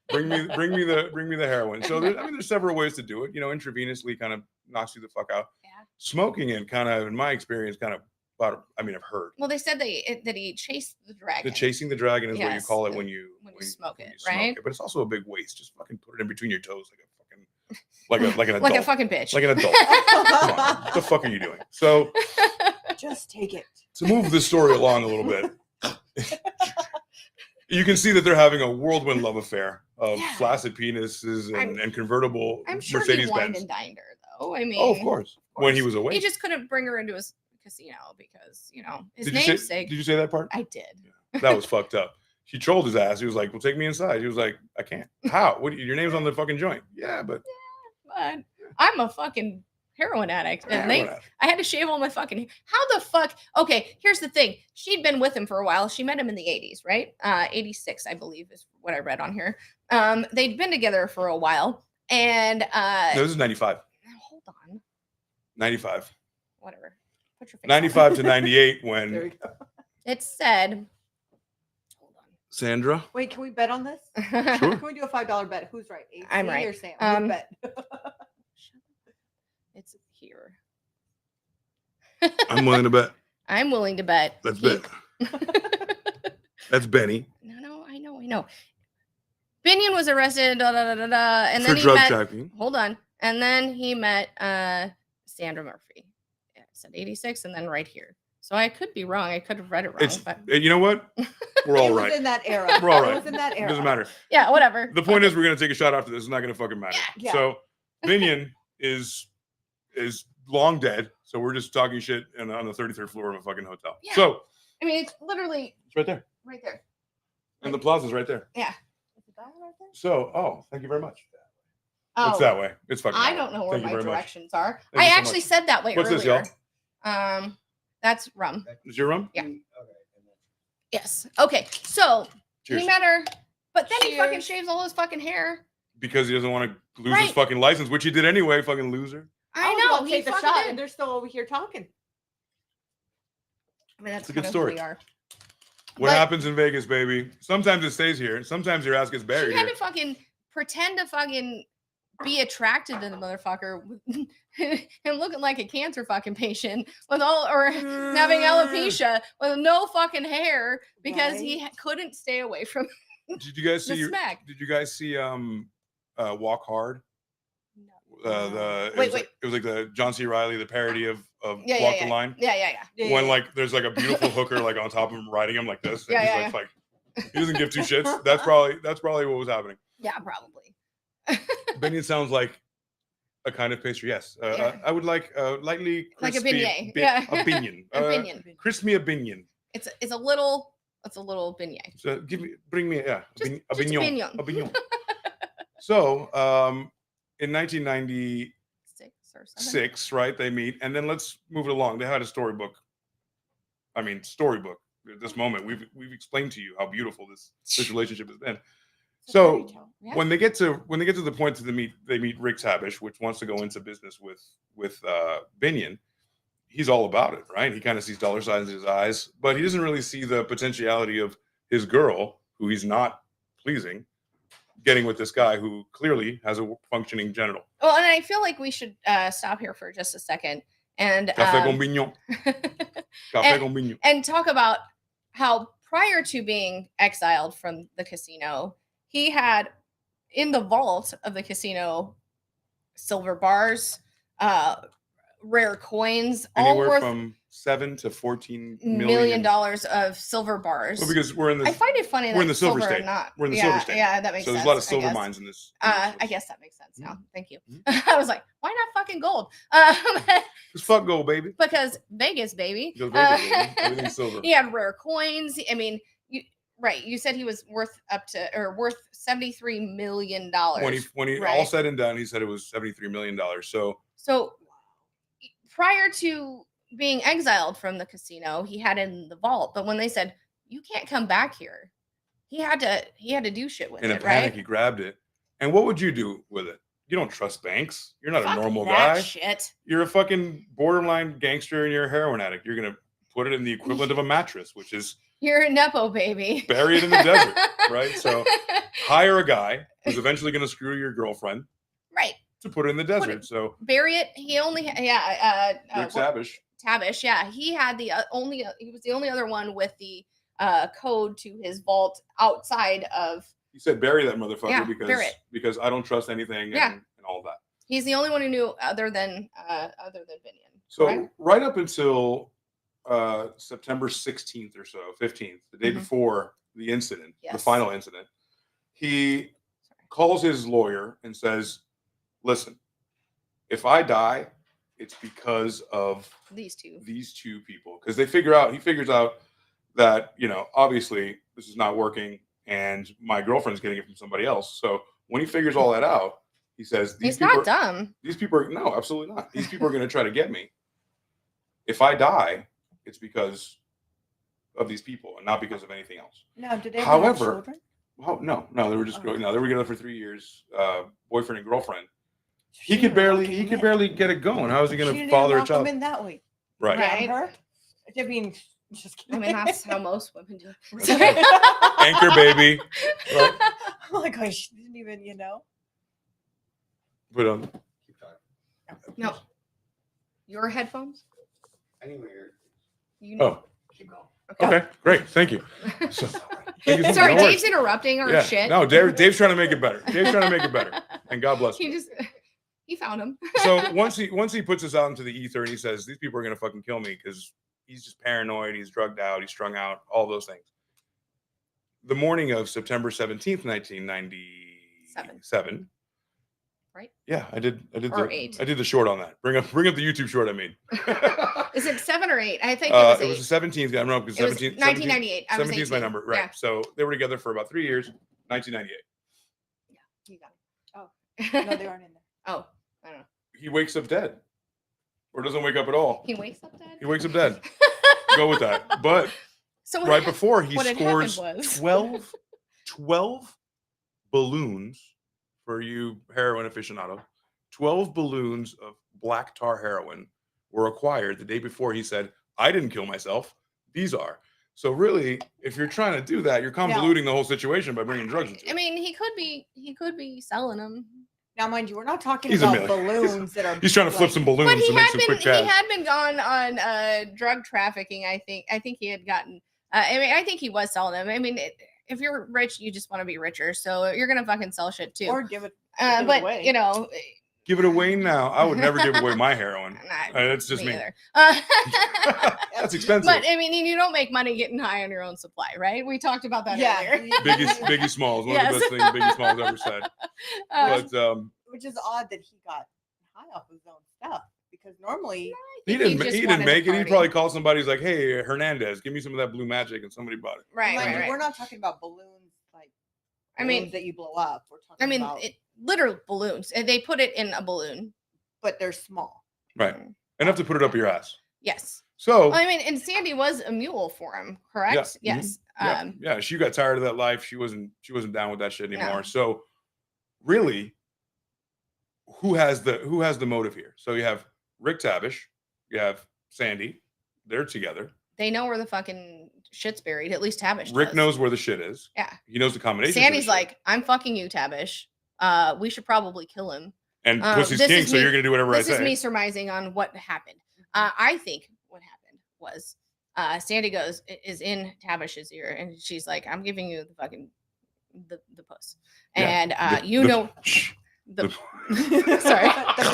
Bring me the heroin. So there's several ways to do it. Intravenously kind of knocks you the fuck out. Yeah. Smoking it kind of, in my experience, I've heard. Well, they said that he chased the dragon. The chasing the dragon is what you call it when you smoke it, right? But it's also a big waste. Just fucking put it in between your toes like an adult. Like a fucking bitch. Like an adult. Come on. What the fuck are you doing? So just take it. To move this story along a little bit. You can see that they're having a whirlwind love affair of flaccid penises and convertible I'm sure Mercedes he wined Benz. and dined her, though. I mean, of course. When he was away. He just couldn't bring her into his casino because, his Did namesake. Did you say that part? I did. Yeah, that was fucked up. She trolled his ass. He was like, well, take me inside. He was like, I can't. How? Your name's on the fucking joint. Yeah, but I'm a fucking heroin addict. And I had to shave all my fucking. How the fuck? Okay, here's the thing. She'd been with him for a while. She met him in the 80s, right? 86, I believe, is what I read on here. They'd been together for a while. And no, this is 95. Hold on. 95. Whatever. Put your face 95 to 98 when There we go. It said. Hold on. Sandra. Wait, can we bet on this? Sure. Can we do a $5 bet? Who's right? AC I'm right. Or Sam? Bet. It's here. I'm willing to bet. I'm willing to bet. Let's bet. That's Benny. No, I know. Binion was arrested, and then for he drug met. trafficking. Hold on, and then he met Sandra Murphy. Yeah, it said 86, and then right here. So I could be wrong. I could have read it wrong. But You know what? We're all right. It was in that era. We're all right. It was in that era. Doesn't matter. yeah, whatever. The point is, we're gonna take a shot after this. It's not gonna fucking matter. Yeah. So Binion is long dead. So we're just talking shit on the 33rd floor of a fucking hotel. Yeah. So I mean, it's literally it's right there, right there. and the plaza's right there. Yeah. So, thank you very much. Oh, It's that way. It's fucking. I that don't way. know where Thank you my very much. directions are. Thank I you so actually much. said that way What's earlier. this, y'all? That's rum. Is your rum? Yeah. Yes. Okay. So Cheers. he met her, but then he fucking Cheers. shaves all his fucking hair. Because he doesn't want to lose his Right. fucking license, which he did anyway. Fucking loser. I was know. about to He take the fucking shot, did. and they're still over here talking. I mean, that's It's a good kind of story. who we are. What But- happens in Vegas, baby? Sometimes it stays here. Sometimes your ass gets buried She had here. to fucking pretend to fucking be attracted to the motherfucker and looking like a cancer fucking patient with all or having alopecia with no fucking hair because he couldn't stay away from Did you guys the see? smack. Did you guys see? Walk Hard. Wait. It was like the John C. Reilly, the parody of Walk the Line. Yeah. When like there's like a beautiful hooker like on top of him riding him like this, and he's like he doesn't give two shits. That's probably what was happening. Yeah, probably. Binion sounds like a kind of pastry. Yes, I would like lightly crispy, like a beignet. a binion. A binion. Crisp me a binion. It's a little beignet. So bring me a bignon. A bignon. So in 1996, right? They meet, and then let's move it along. They had a storybook. At this moment, we've explained to you how beautiful this relationship has been. So when they get to the point that they meet Rick Tabish, which wants to go into business with Binion. He's all about it, right? He kind of sees dollar signs in his eyes, but he doesn't really see the potentiality of his girl, who he's not pleasing, getting with this guy who clearly has a functioning genital. Well, and I feel like we should stop here for just a second and Café con Binion. Café con Binion. And talk about how prior to being exiled from the casino, he had in the vault of the casino silver bars, rare coins, Anywhere all worth from $7 to $14 million of silver bars. Well, because we're in this, I find it funny we're in that the silver silver state. Not. We're in the silver state. Yeah, that makes so sense. there's a lot of silver mines in this. I guess that makes sense now. Thank you. Mm-hmm. I was like, why not fucking gold? Just fuck gold, baby. Because Vegas, baby. Everything's silver. He had rare coins. I mean, you said he was worth $73 million. When he all said and done, he said it was $73 million. So prior to being exiled from the casino, he had it in the vault. But when they said you can't come back here, he had to do shit with it. In a panic, he grabbed it. And what would you do with it? You don't trust banks. You're not a normal guy. Shit. You're a fucking borderline gangster and you're a heroin addict. You're gonna put it in the equivalent of a mattress, which is you're a Nepo baby. Bury it in the desert, right? So hire a guy who's eventually gonna screw your girlfriend. Right. To put it in the desert. So bury it. He only Rick Tabish, yeah. He had he was the only other one with the code to his vault outside of. He said, "Bury that motherfucker because I don't trust anything and all that." He's the only one who knew other than Binion. So right up until September 16th or so, 15th, the day before the incident, the final incident, he calls his lawyer and says, "Listen, if I die, it's because of these two people." Because he figures out that, obviously this is not working and my girlfriend's getting it from somebody else. So when he figures all that out, he says, he's not dumb. These people no, absolutely not. These people are going to try to get me. If I die, it's because of these people and not because of anything else. Now, did they have children? Well, no, they were just going. No, they were together for 3 years, boyfriend and girlfriend. He could barely get it going. How is he going to father a child? In that way, right? Her? I mean, just kidding. I mean, that's how most women do. Anchor baby. Right? Oh my gosh, she didn't even, Put on. Keep talking. No. Your headphones? Anywhere. Keep going. Okay, great. Thank you. So, sorry, Dave's interrupting our shit. No, Dave's trying to make it better. And God bless him. He found him. So once he puts this out into the ether and he says, these people are going to fucking kill me because he's just paranoid, he's drugged out, he's strung out, all those things. The morning of September 17th, 1997. Right? Yeah, I did or 8. I did the short on that. Bring up the YouTube short I made. Is it 7 or 8? I think it was 8. The 17th. I don't know because 17th. 1998. 17th is my number, right? Yeah. So they were together for about 3 years. 1998. Yeah, you got it. Oh, no, they aren't in there. Oh, I don't know. He wakes up dead, or doesn't wake up at all. He wakes up dead. He wakes up dead. Go with that. But so right before he scores was... 12 balloons for you heroin aficionado. 12 balloons of black tar heroin were acquired the day before. He said, "I didn't kill myself. These are." So really, if you're trying to do that, you're convoluting the whole situation by bringing drugs into it. I mean, he could be selling them. Now, mind you, we're not talking about balloons that are. He's trying to flip some balloons to make some quick cash. He had been gone on drug trafficking. I think he had gotten. I think he was selling them. I mean, if you're rich, you just want to be richer, so you're gonna fucking sell shit too, or give it but away. Give it away now. I would never give away my heroin. That's just me. That's expensive. But I mean, you don't make money getting high on your own supply, right? We talked about that earlier. Biggie Smalls, one of the best things Biggie Smalls ever said. But which is odd that he got high off his own stuff, because normally he didn't make it. He probably called somebody. He's like, "Hey, Hernandez, give me some of that blue magic," and somebody bought it. Right. We're not talking about balloons, like that you blow up. We're talking about literal balloons, and they put it in a balloon, but they're small, right? Enough to put it up your ass. Yes. So I mean, and Sandy was a mule for him, correct? Yeah. Yes. Mm-hmm. Yeah. She got tired of that life. She wasn't down with that shit anymore. No. So really, who has the motive here? So you have Rick Tavish, you have Sandy. They're together. They know where the fucking shit's buried. At least Tavish. Rick knows where the shit is. Yeah. He knows the combination. Sandy's like, I'm fucking you, Tavish. We should probably kill him. And Pussy's king, so you're gonna do whatever I say. This is me surmising on what happened. I think what happened was Sandy is in Tavish's ear, and she's like, I'm giving you the fucking the puss. And sorry. The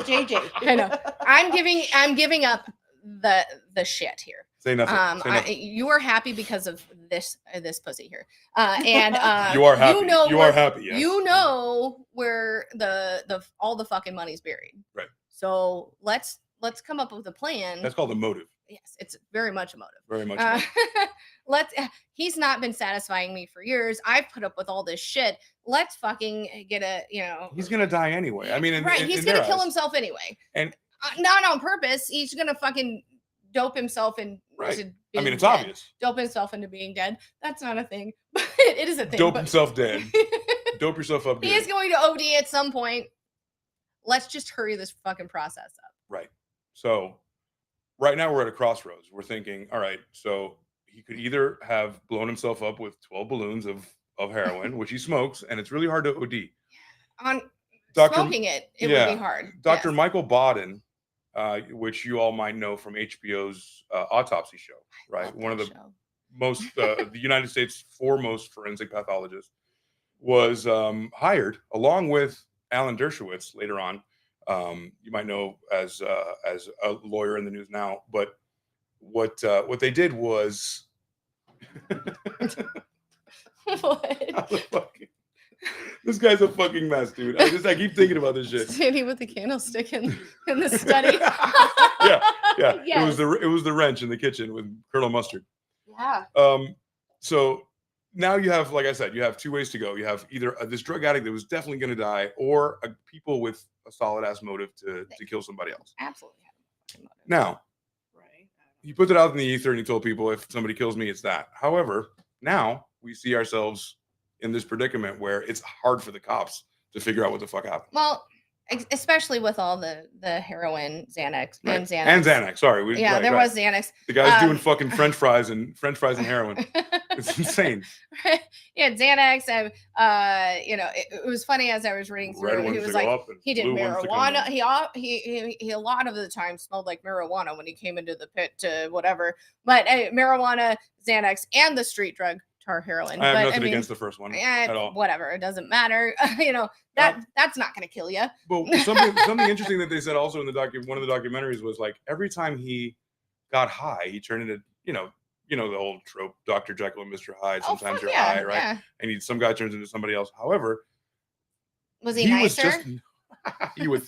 JJ. I know. I'm giving up the shit here. Say nothing. You are happy because of this pussy here. And you are happy. You are happy. Yes. You know where the all the fucking money's buried. Right. So let's come up with a plan. That's called a motive. Yes, it's very much a motive. Very much. He's not been satisfying me for years. I've put up with all this shit. Let's fucking get He's gonna die anyway. I mean, he's gonna kill himself anyway, and not on purpose. He's gonna fucking dope himself and right. I mean, it's obvious. Dope himself into being dead. That's not a thing, but it is a thing. Dope himself dead. Dope yourself up. He is going to OD at some point. Let's just hurry this fucking process up. Right. So right now we're at a crossroads. We're thinking, all right, so he could either have blown himself up with 12 balloons of heroin, which he smokes, and it's really hard to OD. On smoking it would be hard. Dr. Michael Baden, which you all might know from HBO's Autopsy Show, right? One of the most, the United States' foremost forensic pathologist, was hired along with Alan Dershowitz later on. You might know as a lawyer in the news now, but what they did was what? This guy's a fucking mess, dude. I keep thinking about this shit. Standing with the candlestick in the study. yeah. Yes. It was the wrench in the kitchen with Colonel Mustard. Yeah. So now you have, like I said, you have two ways to go. You have either this drug addict that was definitely going to die, or people with a solid ass motive to kill somebody else. Absolutely. Now, right? You put it out in the ether and you told people, if somebody kills me, it's that. However, now we see ourselves in this predicament where it's hard for the cops to figure out what the fuck happened. Well, especially with all the heroin, Xanax, right. and Xanax. And Xanax, sorry. There was Xanax. The guy's doing fucking French fries and heroin. It's insane. Yeah, Xanax. It was funny as I was reading through it. He was like, he did marijuana. He a lot of the time smelled like marijuana when he came into the pit to whatever. But marijuana, Xanax, and the street drug tar heroin. I have nothing against the first one at all. Whatever, it doesn't matter. That's not going to kill you. But something interesting that they said also in one of the documentaries was like every time he got high, he turned into the old trope, Dr. Jekyll and Mr. Hyde. Sometimes you're high, right? Yeah. And some guy turns into somebody else. However, was he nicer? You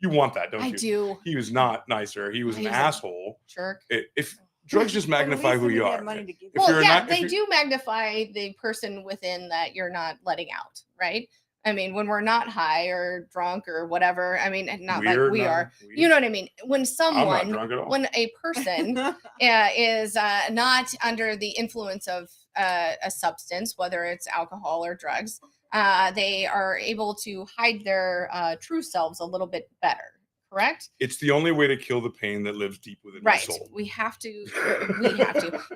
want that, don't you? I do. He was not nicer. He was an asshole. Jerk. If drugs just magnify who you are. They do magnify the person within that you're not letting out, right? I mean, when we're not high or drunk or whatever, I mean, not like we are. You know what I mean? When when a person is not under the influence of a substance, whether it's alcohol or drugs, they are able to hide their true selves a little bit better. Correct? It's the only way to kill the pain that lives deep within your soul. We have to.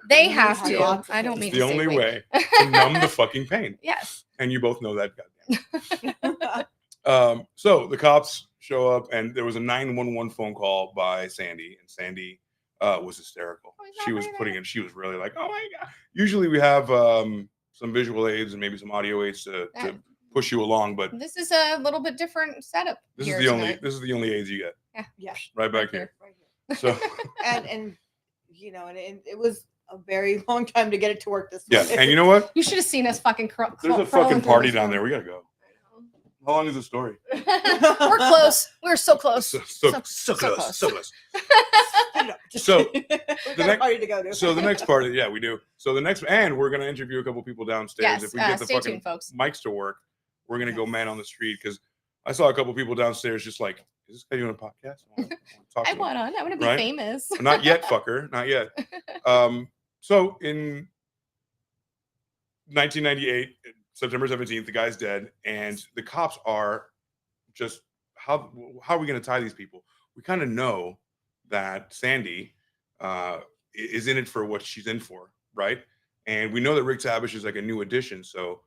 They have to. I don't mean to say the only way to numb the fucking pain. Yes. And you both know that, goddamn. So the cops show up, and there was a 911 phone call by Sandy, and Sandy was hysterical. She was she was really like, "Oh my god!" Usually we have some visual aids and maybe some audio aids to push you along. But this is a little bit different setup. this is the only AIDS you get. Yeah. Right back here. Right here. So and it was a very long time to get it to work this way. yeah, and you know what? You should have seen us fucking. There's a fucking party down there. We gotta go. How long is the story? We're close. We're so close. So close. So the next party to go to. So the next part, yeah, we do. So the next, and we're gonna interview a couple people downstairs. Yes, If we get the stay fucking tuned, folks. mics to work, we're gonna go man on the street because I saw a couple people downstairs just like, is this guy doing a podcast? I want to be Right? famous. Not yet, fucker. Not yet. So in 1998, September 17th, the guy's dead, and the cops are just how are we going to tie these people? We kind of know that Sandy is in it for what she's in for, right? And we know that Rick Tabish is like a new addition, so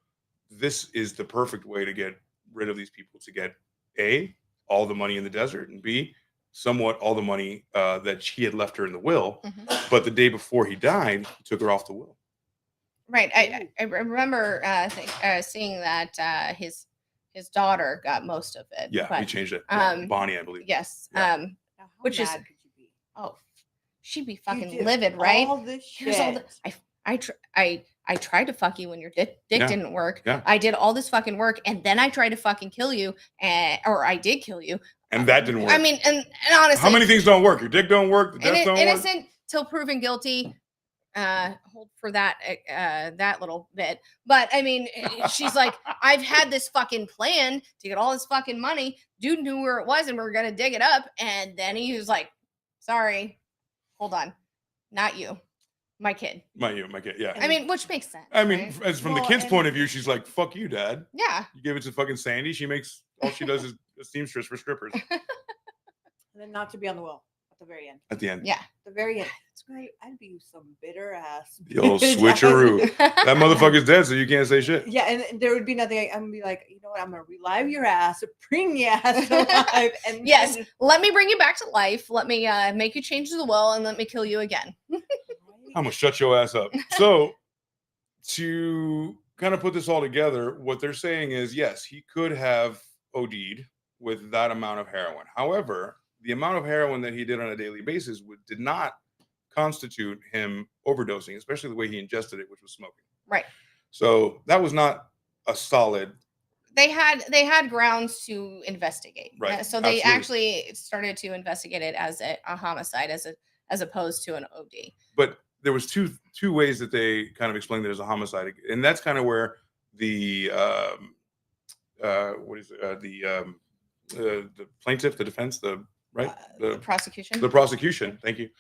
this is the perfect way to get rid of these people, to get A, all the money in the desert, and B, somewhat all the money that he had left her in the will. Mm-hmm. But the day before he died, he took her off the will. Right. I remember seeing that his daughter got most of it. Yeah, but, we changed it. Bonnie, I believe. Yes. Yeah. Now, how which is mad could you be? Oh, she'd be You fucking did livid, right? All this Here's all shit. I tried to fuck you when your dick Yeah. didn't work. Yeah. I did all this fucking work, and then I tried to fucking kill you, or I did kill you. And that didn't work. I mean, and honestly, how many things don't work? Your dick don't work. The death don't work. innocent till proven guilty. Hold for that that little bit. But I mean, she's like, I've had this fucking plan to get all this fucking money. Dude knew where it was, and we are gonna dig it up. And then he was like, "Sorry, hold on, not you, my kid." My kid. Yeah. I mean, which makes sense. I mean, right? as from the Well, kid's and- point of view, she's like, "Fuck you, Dad." Yeah. You give it to fucking Sandy. She makes all she does is a seamstress for strippers. And then not to be on the will at the very end. At the end, Yeah. The very end. It's great. I'd be some bitter ass. the old bitch. switcheroo. That motherfucker's dead, so you can't say shit. Yeah, and there would be nothing. I'm gonna be like, you know what? I'm gonna relive your ass, bring your ass alive, and Yes. then- Let me bring you back to life. Let me make you change the will, and let me kill you again. I'm gonna shut your ass up. So, to kind of put this all together, what they're saying is, yes, he could have OD'd with that amount of heroin. However, the amount of heroin that he did on a daily basis did not constitute him overdosing, especially the way he ingested it, which was smoking. Right. So that was not a solid. They had grounds to investigate. Right, So they absolutely. actually started to investigate it as a homicide, as opposed to an OD. But there was two ways that they kind of explained it as a homicide, and that's kind of where the the plaintiff, the defense, the Prosecution. the prosecution. Thank you.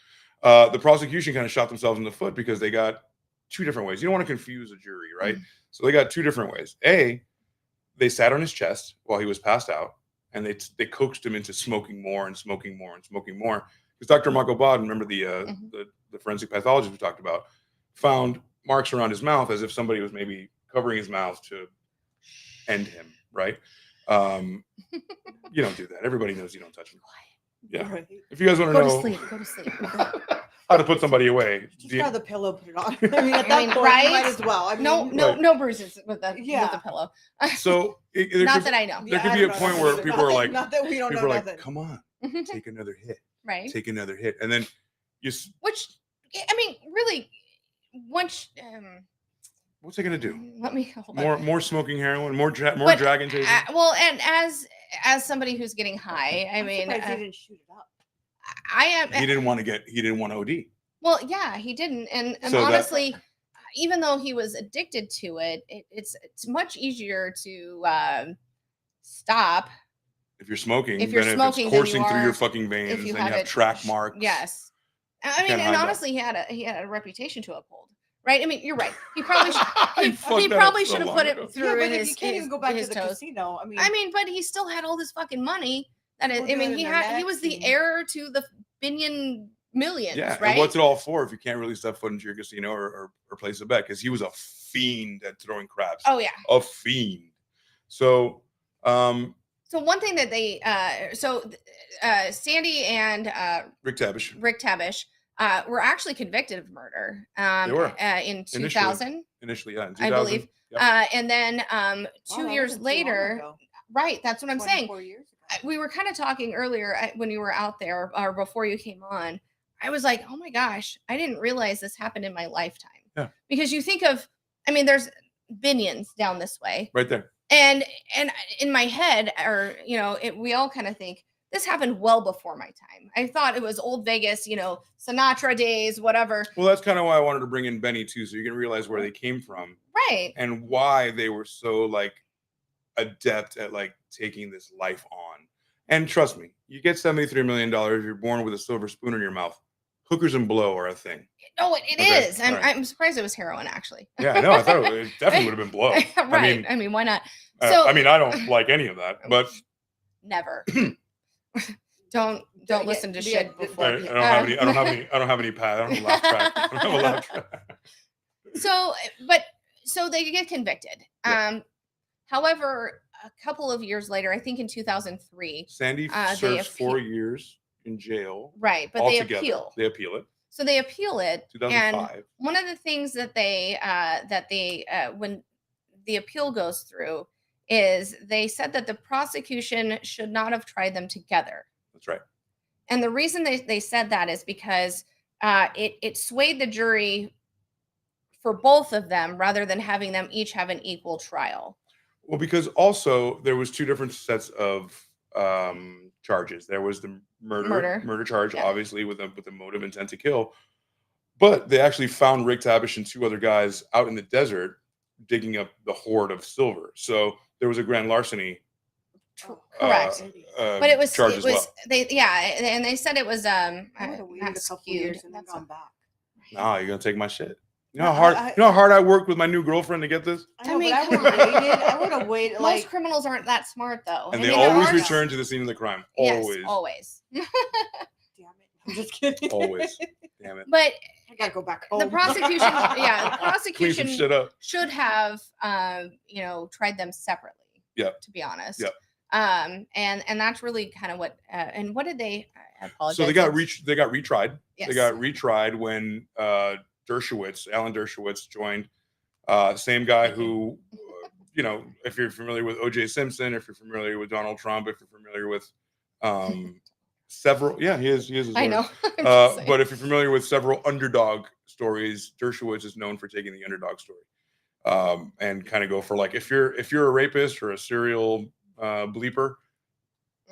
The prosecution kind of shot themselves in the foot because they got two different ways. You don't want to confuse a jury, right? So they got two different ways. A, they sat on his chest while he was passed out, and they coaxed him into smoking more and smoking more and smoking more. Because Dr. Mogul, remember the forensic pathologist we talked about, found marks around his mouth as if somebody was maybe covering his mouth to end him, right? You don't do that. Everybody knows you don't touch him. Yeah. Right. If you guys want to Go know to sleep. Go to sleep. how to put somebody away, Just grab the pillow, put it on. I mean, at I that mean, point, right? you might as well. I mean, No bruises with the pillow. so there Not could, that I know. there could I be a don't know point nothing where either. people are like, not that we don't know people are like, nothing. come on, take another hit, Right. take another hit, and then Which, I mean, really, once. what's it gonna do? Let me hold on. More smoking heroin, more But, dragon chasing. Well, and as somebody who's getting high, I I'm mean, surprised he didn't shoot it up. I am. He didn't want to OD. Well, yeah, he didn't, and So that- honestly, even though he was addicted to it, it's much easier to stop. If you're smoking, If you're then smoking, if then it's coursing you through your are- fucking veins, if you then you have have it- track marks. Yes, I mean, can't and hide that. honestly, he had a reputation to uphold, right? I mean, you're right. He probably He fucked he that up probably so should have long put ago. it through Yeah, but in if his you can't his- even go back to his the toes. casino. I mean, but he still had all this fucking money. That is, People I mean, doing he it in their had he was the necks and- heir to the Binion millions, Yeah, right? and what's it all for if you can't really step foot into your casino or place a bet? Because he was a fiend at throwing craps. Oh yeah. A fiend. So, So one thing that they Sandy and Rick Tabish. Rick Tabish were actually convicted of murder. They were. In 2000. Initially, yeah. In I 2000, believe. And then 2 years later, right? That's what I'm saying. Years ago. We were kind of talking earlier when you were out there or before you came on. I was like, oh my gosh, I didn't realize this happened in my lifetime. Yeah. Because you think of, I mean, there's Binions down this way. Right there. And in my head, or, you know, we all kind of think this happened well before my time. I thought it was old Vegas, you know, Sinatra days, whatever. Well, that's kind of why I wanted to bring in Benny too, so you can realize where they came from. Right. And why they were so like adept at like taking this life on. And trust me, you get $73 million, you're born with a silver spoon in your mouth. Hookers and blow are a thing. No, it is. I'm surprised it was heroin, actually. Yeah, no, I thought it definitely would have been blow. Right. I mean, why not? So I mean, I don't like any of that, but never. don't listen to shit before. I don't have any pad. I don't have a laugh track. I don't have a laugh track. So they get convicted. Yeah. However, a couple of years later, I think in 2003, Sandy serves 4 years in jail. Right, but altogether. they appeal. They appeal it. So they appeal it. 2005. And one of the things that they when the appeal goes through is they said that the prosecution should not have tried them together. That's right. And the reason they said that is because it swayed the jury for both of them rather than having them each have an equal trial. Well, because also there was two different sets of charges. There was the murder charge, yeah. obviously with a motive intent to kill. But they actually found Rick Tabish and two other guys out in the desert digging up the hoard of silver. So there was a grand larceny. Correct. But it was charge it as was well. and they said it was I would have waited not a couple skewed. years and then gone back. Nah, you're gonna take my shit. You know how hard I worked with my new girlfriend to get this? I know, I mean, but I would have waited. Most Like criminals aren't that smart, though. And I they mean, there always are- return to the scene of the crime. Always. Yes, always. damn it! I'm just kidding. Always. Damn it. But I gotta go back home. the prosecution, yeah, the Clean some prosecution shit up. should have, tried them separately. Yeah. To be honest. Yeah. And that's really kind of what. And what did they? I apologize. So they got retried. Yes. They got retried when Alan Dershowitz joined. Same guy who, if you're familiar with O.J. Simpson, if you're familiar with Donald Trump, if you're familiar with several, he is. I know. But if you're familiar with several underdog stories, Dershowitz is known for taking the underdog story, and kind of go for like if you're a rapist or a serial bleeper,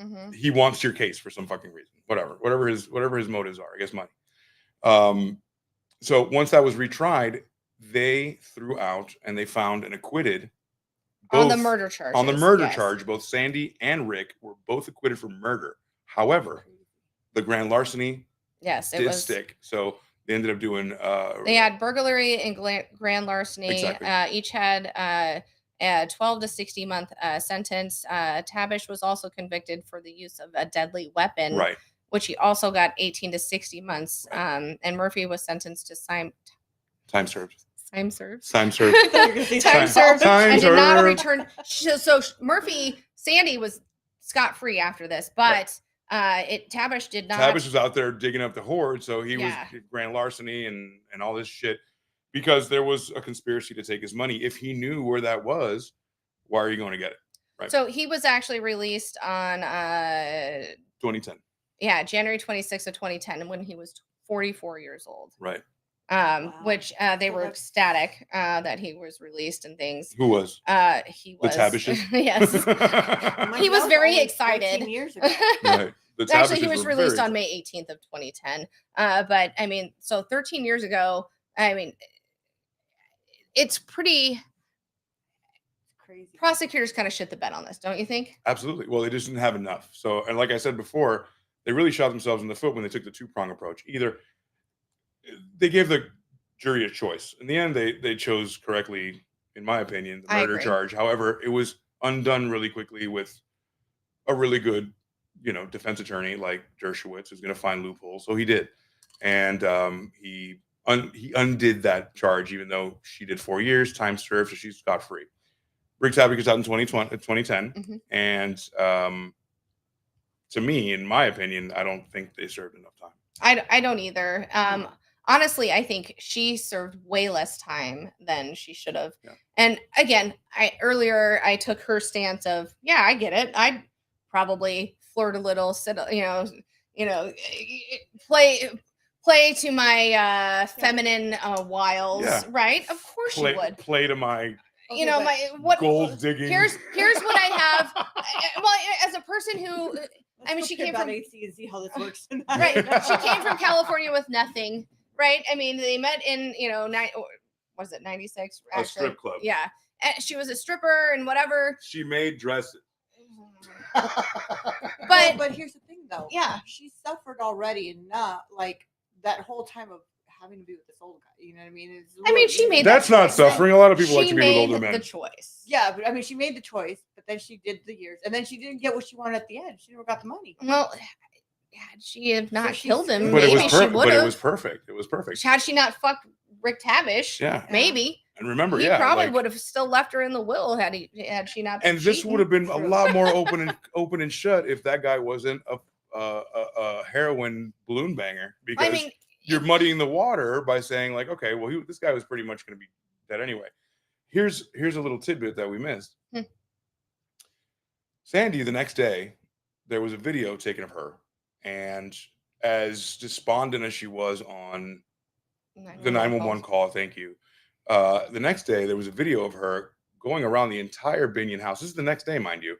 Mm-hmm. he wants your case for some fucking reason. Whatever his motives are, I guess money. So once that was retried, they threw out and they found and acquitted On the murder charge. on the murder charge. Both Sandy and Rick were both acquitted for murder. However, the grand larceny did stick. So they ended up doing. They had burglary and grand larceny. Exactly. Each had a 12 to 60 month sentence. Tabish was also convicted for the use of a deadly weapon, Right. which he also got 18 to 60 months. Right. And Murphy was sentenced to Time served. time served. Time served. Time served. Time And did not served. return. So Sandy was scot-free after this, but Tabish did not. Tabish was out there digging up the hoard, so he was grand larceny and all this shit because there was a conspiracy to take his money. If he knew where that was, why are you going to get it? Right. So he was actually released on 2010. Yeah, January 26th of 2010 when he was 44 years old. Right. Which they were ecstatic that he was released and things. Who was? He was. The Tabishes? Yes. He was very excited. 13 years ago. Right. The Actually, he Tabishes was were released very on May 18th of 2010. But I mean, so 13 years ago, I mean, it's pretty Crazy. prosecutors kind of shit the bed on this, don't you think? Absolutely. Well, they just didn't have enough. So, and like I said before, they really shot themselves in the foot when they took the two-prong approach. Either they gave the jury a choice. In the end, they chose correctly, in my opinion, the murder charge. However, it was undone really quickly with a really good, defense attorney like Dershowitz, who's going to find loopholes. So he did, and he undid that charge, even though she did 4 years, time served, so she's scot free. Rick Tabick is out in 2010, Mm-hmm. and to me, in my opinion, I don't think they served enough time. I don't either. honestly, I think she served way less time than she should have. Yeah. And again, earlier I took her stance of, yeah, I get it. I'd probably flirt a little, sit, play to my feminine wiles, Yeah. right? Of course you would. Play to my gold digging. Here's what I have. Well, as a person who, I mean, she came from AC and see how this works. Right. She came from California with nothing. Right. I mean, they met in, was it 96? A strip club. Yeah. And she was a stripper and whatever. She made dresses. But here's the thing, though. Yeah. She suffered already, and not like that whole time of having to be with this old guy. You know what I mean? She made that's not suffering. A lot of people like to be with older men. The choice. Yeah, but I mean, she made the choice, but then she did the years, and then she didn't get what she wanted at the end. She never got the money. Well, had she have not killed him, but maybe she would have. But it was perfect. It was perfect. Had she not fucked Rick Tabish, maybe. And remember, he probably would have still left her in the will had she not. And this would have been a lot more open and shut if that guy wasn't a heroin balloon banger. Because you're muddying the water by saying like, okay, well, this guy was pretty much going to be dead anyway. Here's a little tidbit that we missed. Sandy, the next day, there was a video taken of her. And as despondent as she was on the 911 call, thank you. The next day, there was a video of her going around the entire Binion house. This is the next day, mind you,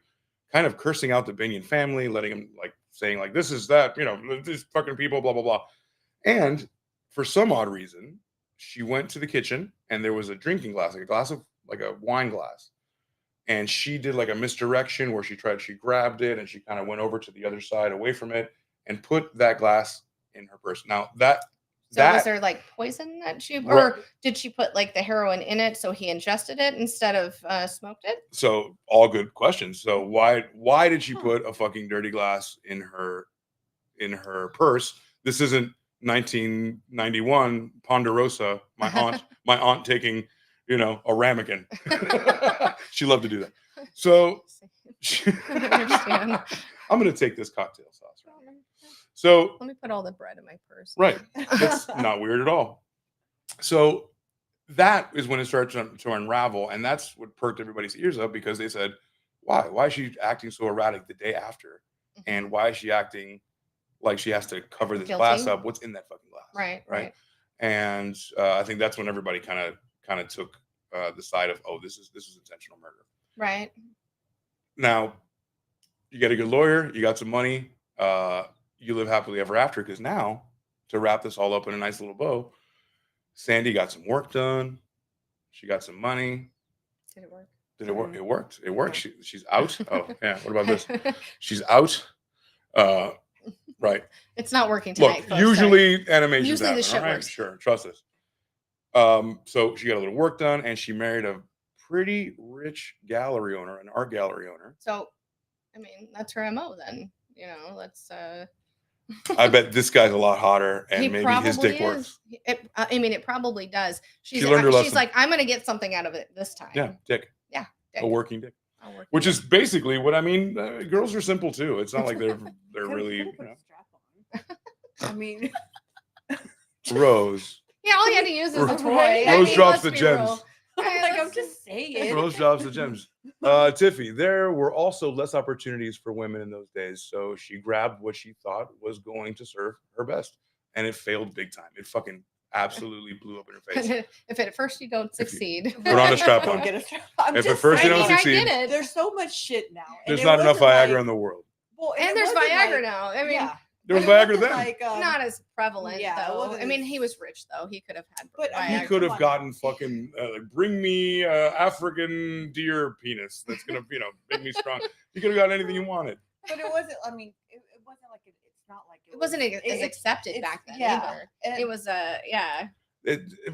kind of cursing out the Binion family, letting them saying this is that, these fucking people, blah, blah, blah. And for some odd reason, she went to the kitchen and there was a drinking glass, like a wine glass. And she did a misdirection where she grabbed it and she kind of went over to the other side away from it and put that glass in her purse. Now was there poison that or did she put the heroin in it so he ingested it instead of smoked it? So all good questions. So why did she put a fucking dirty glass in her purse? This isn't 1991 Ponderosa. My aunt taking a ramekin. She loved to do that. So I'm going to take this cocktail sauce. Right? So let me put all the bread in my purse. Right. That's not weird at all. So that is when it started to unravel. And that's what perked everybody's ears up because they said, why? Why is she acting so erratic the day after? And why is she acting like she has to cover this glass up? What's in that fucking glass? Right. And I think that's when everybody kind of took the side of, oh, this is intentional murder. Right. Now, you get a good lawyer, you got some money, you live happily ever after, because now, to wrap this all up in a nice little bow, Sandy got some work done. She got some money. Did it work? Did it work? It worked. It worked. She's out. Oh, yeah. What about this? She's out. Right. It's not working tonight. Look, folks, usually animations usually happen, the shit all right? works. Sure. Trust us. So she got a little work done, and she married a pretty rich gallery owner, an art gallery owner. So, I mean, that's her MO then. Let's I bet this guy's a lot hotter, and maybe his dick works. It probably does. She learned her lesson. She's like, I'm going to get something out of it this time. Yeah, dick. Yeah, dick. A working dick. Which is basically what I mean. Girls are simple too. It's not like they're really. I mean, Rose. Yeah, all you had to use is a toy. Rose drops the gems. I'm just saying. Rose drops the gems. Tiffy, there were also less opportunities for women in those days, so she grabbed what she thought was going to serve her best, and it failed big time. It fucking absolutely blew up in her face. If at first you don't succeed, put on a strap on. Get a strap. If at first you don't succeed, there's so much shit now. There's not enough Viagra in the world. Well, and there's Viagra now. I mean. Yeah. There was Viagra then. Not as prevalent, though. I mean, he was rich, though. He could have had Viagra. He could have gotten fucking, bring me African deer penis that's going to, make me strong. He could have gotten anything he wanted. But it wasn't, I mean, it wasn't like, it's not like it wasn't as accepted back then either. It was,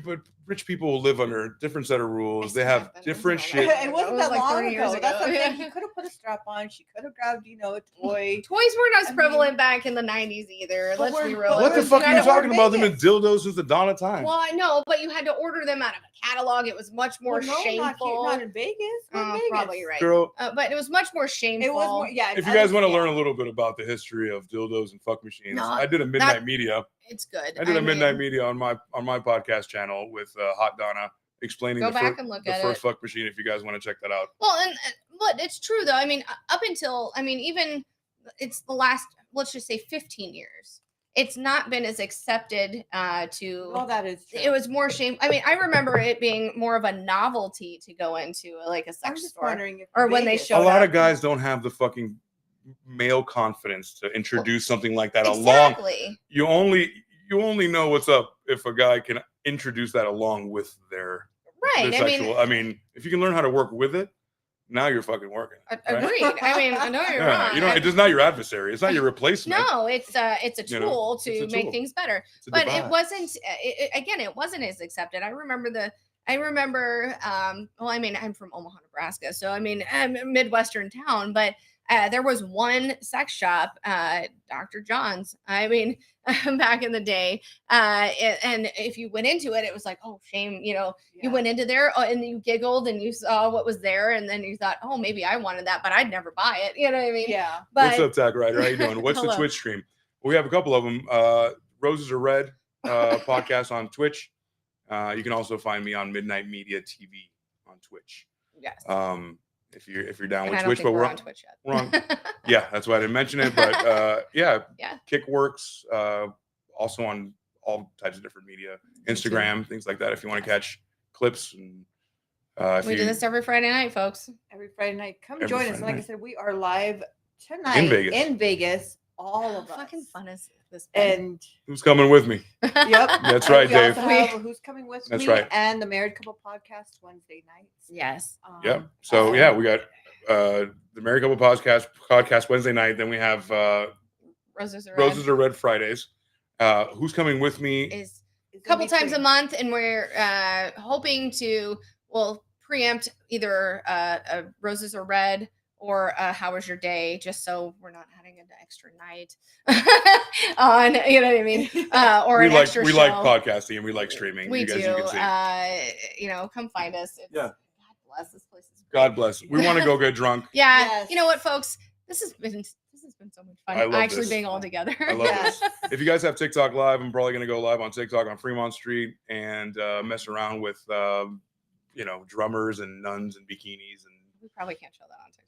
but rich people live under a different set of rules. They have different shit. It wasn't that long ago. That's what I'm saying. Yeah. He could have put a strap on. She could have grabbed, a toy. Toys weren't as prevalent back in the 90s either. Let's be real. What the fuck are you talking about? Them in dildos since the dawn of time. Well, I know, but you had to order them out of a catalog. It was much more shameful. Not in Vegas. Probably right. Girl, but it was much more shameful. It was more, if you guys want to learn a little bit about the history of dildos and fuck machines, I did a midnight media. It's good. I did a Midnight Media on my podcast channel with Hot Donna explaining Go back and look the at first it. fuck machine if you guys want to check that out. Well, but it's true though. I mean, up until even it's the last, let's just say 15 years. It's not been as accepted to. Well, that is true. It was more shame. I mean, I remember it being more of a novelty to go into like a sex store, or when they showed a lot up. of guys don't have the fucking male confidence to introduce something like that exactly. along. You only know what's up if a guy can introduce that along with their right. Their sexual. I mean, if you can learn how to work with it, now you're fucking working. Right? Agreed. I mean, I know you're wrong. You know, it is not your adversary. It's not your replacement. No, it's a tool to make things better. But it wasn't. It wasn't as accepted. I remember. Well, I mean, I'm from Omaha, Nebraska, so I mean, I'm a Midwestern town, but there was one sex shop, Dr. John's. I mean, back in the day, and if you went into it, it was like, oh, shame. You know, you went into there and you giggled and you saw what was there, and then you thought, oh, maybe I wanted that, but I'd never buy it. You know what I mean? Yeah. But, what's up, Tag Rider? How you doing? What's the Twitch stream? We have a couple of them. Roses Are Red podcast on Twitch. You can also find me on Midnight Media TV on Twitch. Yes. If you're down and with I don't Twitch, think but we're on Twitch yet. We're on. Yeah, that's why I didn't mention it. But yeah. Kickworks, also on all types of different media, Instagram, things like that. If you want to catch clips and we do this every Friday night, folks. Every Friday night, come join us. Like I said, we are live tonight in Vegas. All of us. Fucking fun is this? And who's coming with me? Yep, that's right, Dave. Who's coming with that's me? Right. And the Married Couple Podcast Wednesday nights. Yes. Yep. So yeah, we got the Married Couple podcast Wednesday night. Then we have Roses Are Red Fridays. Who's coming with me? Is a couple times a month, and we're hoping to preempt either Roses Are Red or How Was Your Day, just so we're not having an extra night on, you know what I mean? Or an extra show. We like podcasting and we like streaming. We do. You can see. Come find us. God bless. This place is great. God bless. We want to go get drunk. Yeah. Yes. You know what, folks? This has been so much fun. Actually being all together. I love this. If you guys have TikTok live, I'm probably going to go live on TikTok on Fremont Street and mess around with, drummers and nuns and bikinis. And we probably can't show that on TikTok.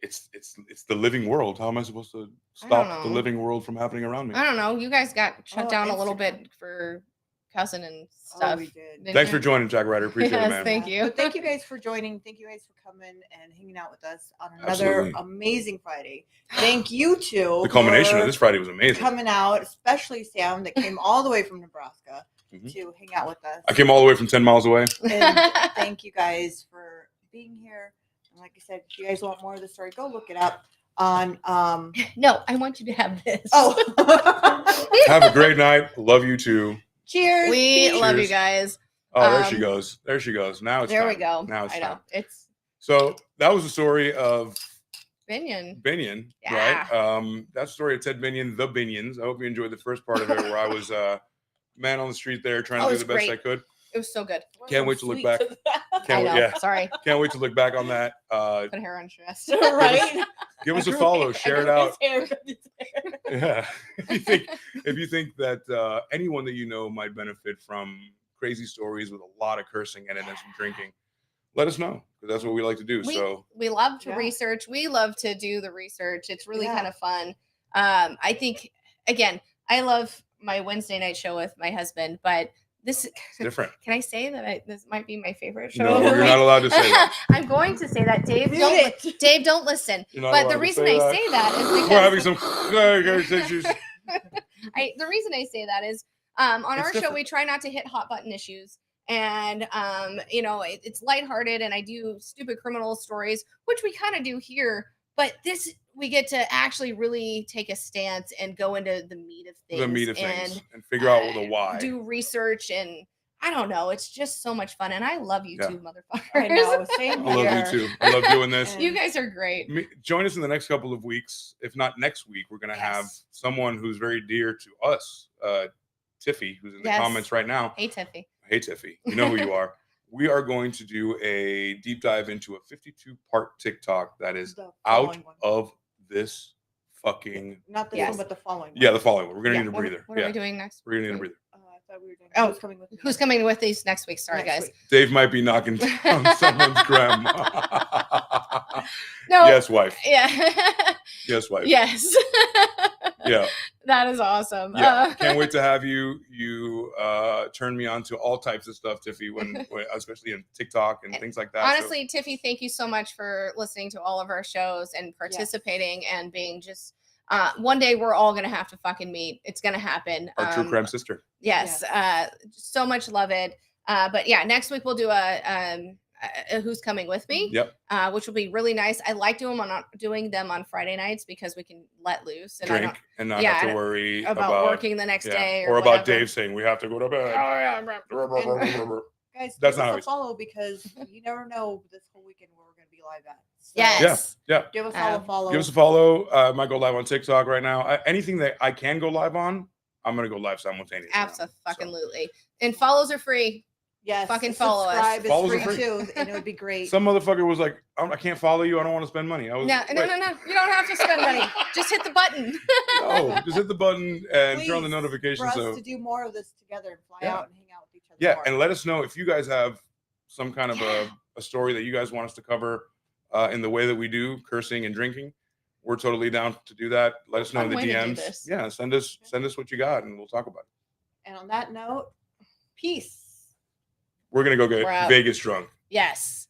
It's the living world. How am I supposed to stop the living world from happening around me? I don't know. You guys got shut down a little bit for cussing and stuff. We did. Thanks for joining, Jack Ryder. Appreciate it, man. Thank you. But thank you guys for joining. Thank you guys for coming and hanging out with us on another amazing Friday. Thank you too. The culmination of this Friday was amazing. Coming out, especially Sam that came all the way from Nebraska to hang out with us. I came all the way from 10 miles away. And thank you guys for being here. And like I said, if you guys want more of the story, go look it up on No, I want you to have this. Have a great night. Love you too. Cheers. We love you guys. Oh, there she goes. There she goes. Now it's there time. We go. Now it's time. It's so that was the story of Binion. Yeah. Right? That's the story of Ted Binion, the Binions. I hope you enjoyed the first part of it where I was man on the street there trying to do the best I could. It was so good. Can't wait to look back. Sorry. Can't wait to look back on that. Put hair on chest. Right. Give us a follow. Share it out. Yeah. If you think that anyone that you know might benefit from crazy stories with a lot of cursing in it and some drinking, let us know, because that's what we like to do. We love to research. We love to do the research. It's really kind of fun. I think, again, I love my Wednesday night show with my husband, but this is different. Can I say that this might be my favorite show? No, you're not allowed to say that. I'm going to say that, Dave. Dave, don't listen. But the reason I say that is because we're having some the reason I say that is on our different. show we try not to hit hot button issues. And it's lighthearted, and I do stupid criminal stories, which we kind of do here. But this, we get to actually really take a stance and go into the meat of things. And figure out the why. Do research, and I don't know. It's just so much fun, and I love you too, motherfuckers. I know. Same I love you too. I love doing this. You guys are great. Join us in the next couple of weeks. If not next week, we're going to have someone who's very dear to us, Tiffy, who's in the comments right now. Hey, Tiffy. Hey, Tiffy. You know who you are. We are going to do a deep dive into a 52-part TikTok that is out of this fucking Not this Yes. one, but the following one. yeah, the following one. We're gonna Yeah, need a what, breather. what are Yeah, we doing next? we're gonna need a breather. I thought we were doing. Oh, Who's coming with me? Who's coming with these next week? Sorry, Next guys. week. Dave might be knocking down someone's grandma. No. Yes, wife. Yeah. Yes, wife. Yes. Yeah. That is awesome. Yeah. Can't wait to have you. You turn me on to all types of stuff, Tiffy, when especially in TikTok and things like that. Honestly, Tiffy, thank you so much for listening to all of our shows and participating and being just one day we're all gonna have to fucking meet. It's gonna happen. Our true crime sister. Yes. So much love it. But yeah, next week we'll do a Who's Coming With Me. Yep. Which will be really nice. I like doing them on Friday nights because we can let loose and Drink and not have to worry about working the next day or whatever. about Dave saying we have to go to bed. Guys, That's give not how us a it's- follow because you never know this whole weekend where we're going to be live at. So Yes. Yeah. Give us all a follow. Give us a follow. I might go live on TikTok right now. Anything that I can go live on, I'm gonna go live simultaneously. Absolutely. And follows are free. Yes. Fucking follow us. Subscribe is Follows are free free. too, and it would be great. Some motherfucker was like, I can't follow you. I don't want to spend money. I was No. You don't have to spend money. Just hit the button. No, just hit the button and turn on the Please, notifications. for us So to do more of this together and fly Yeah. out and hang out with each other. yeah, more. and let us know if you guys have some kind of a story that you guys want us to cover in the way that we do, cursing and drinking. We're totally down to do that. Let us know in Fun the way to do DMs. this. Yeah, send us what you got and we'll talk about it. And on that note, peace. We're gonna go We're get out. Vegas drunk. Yes.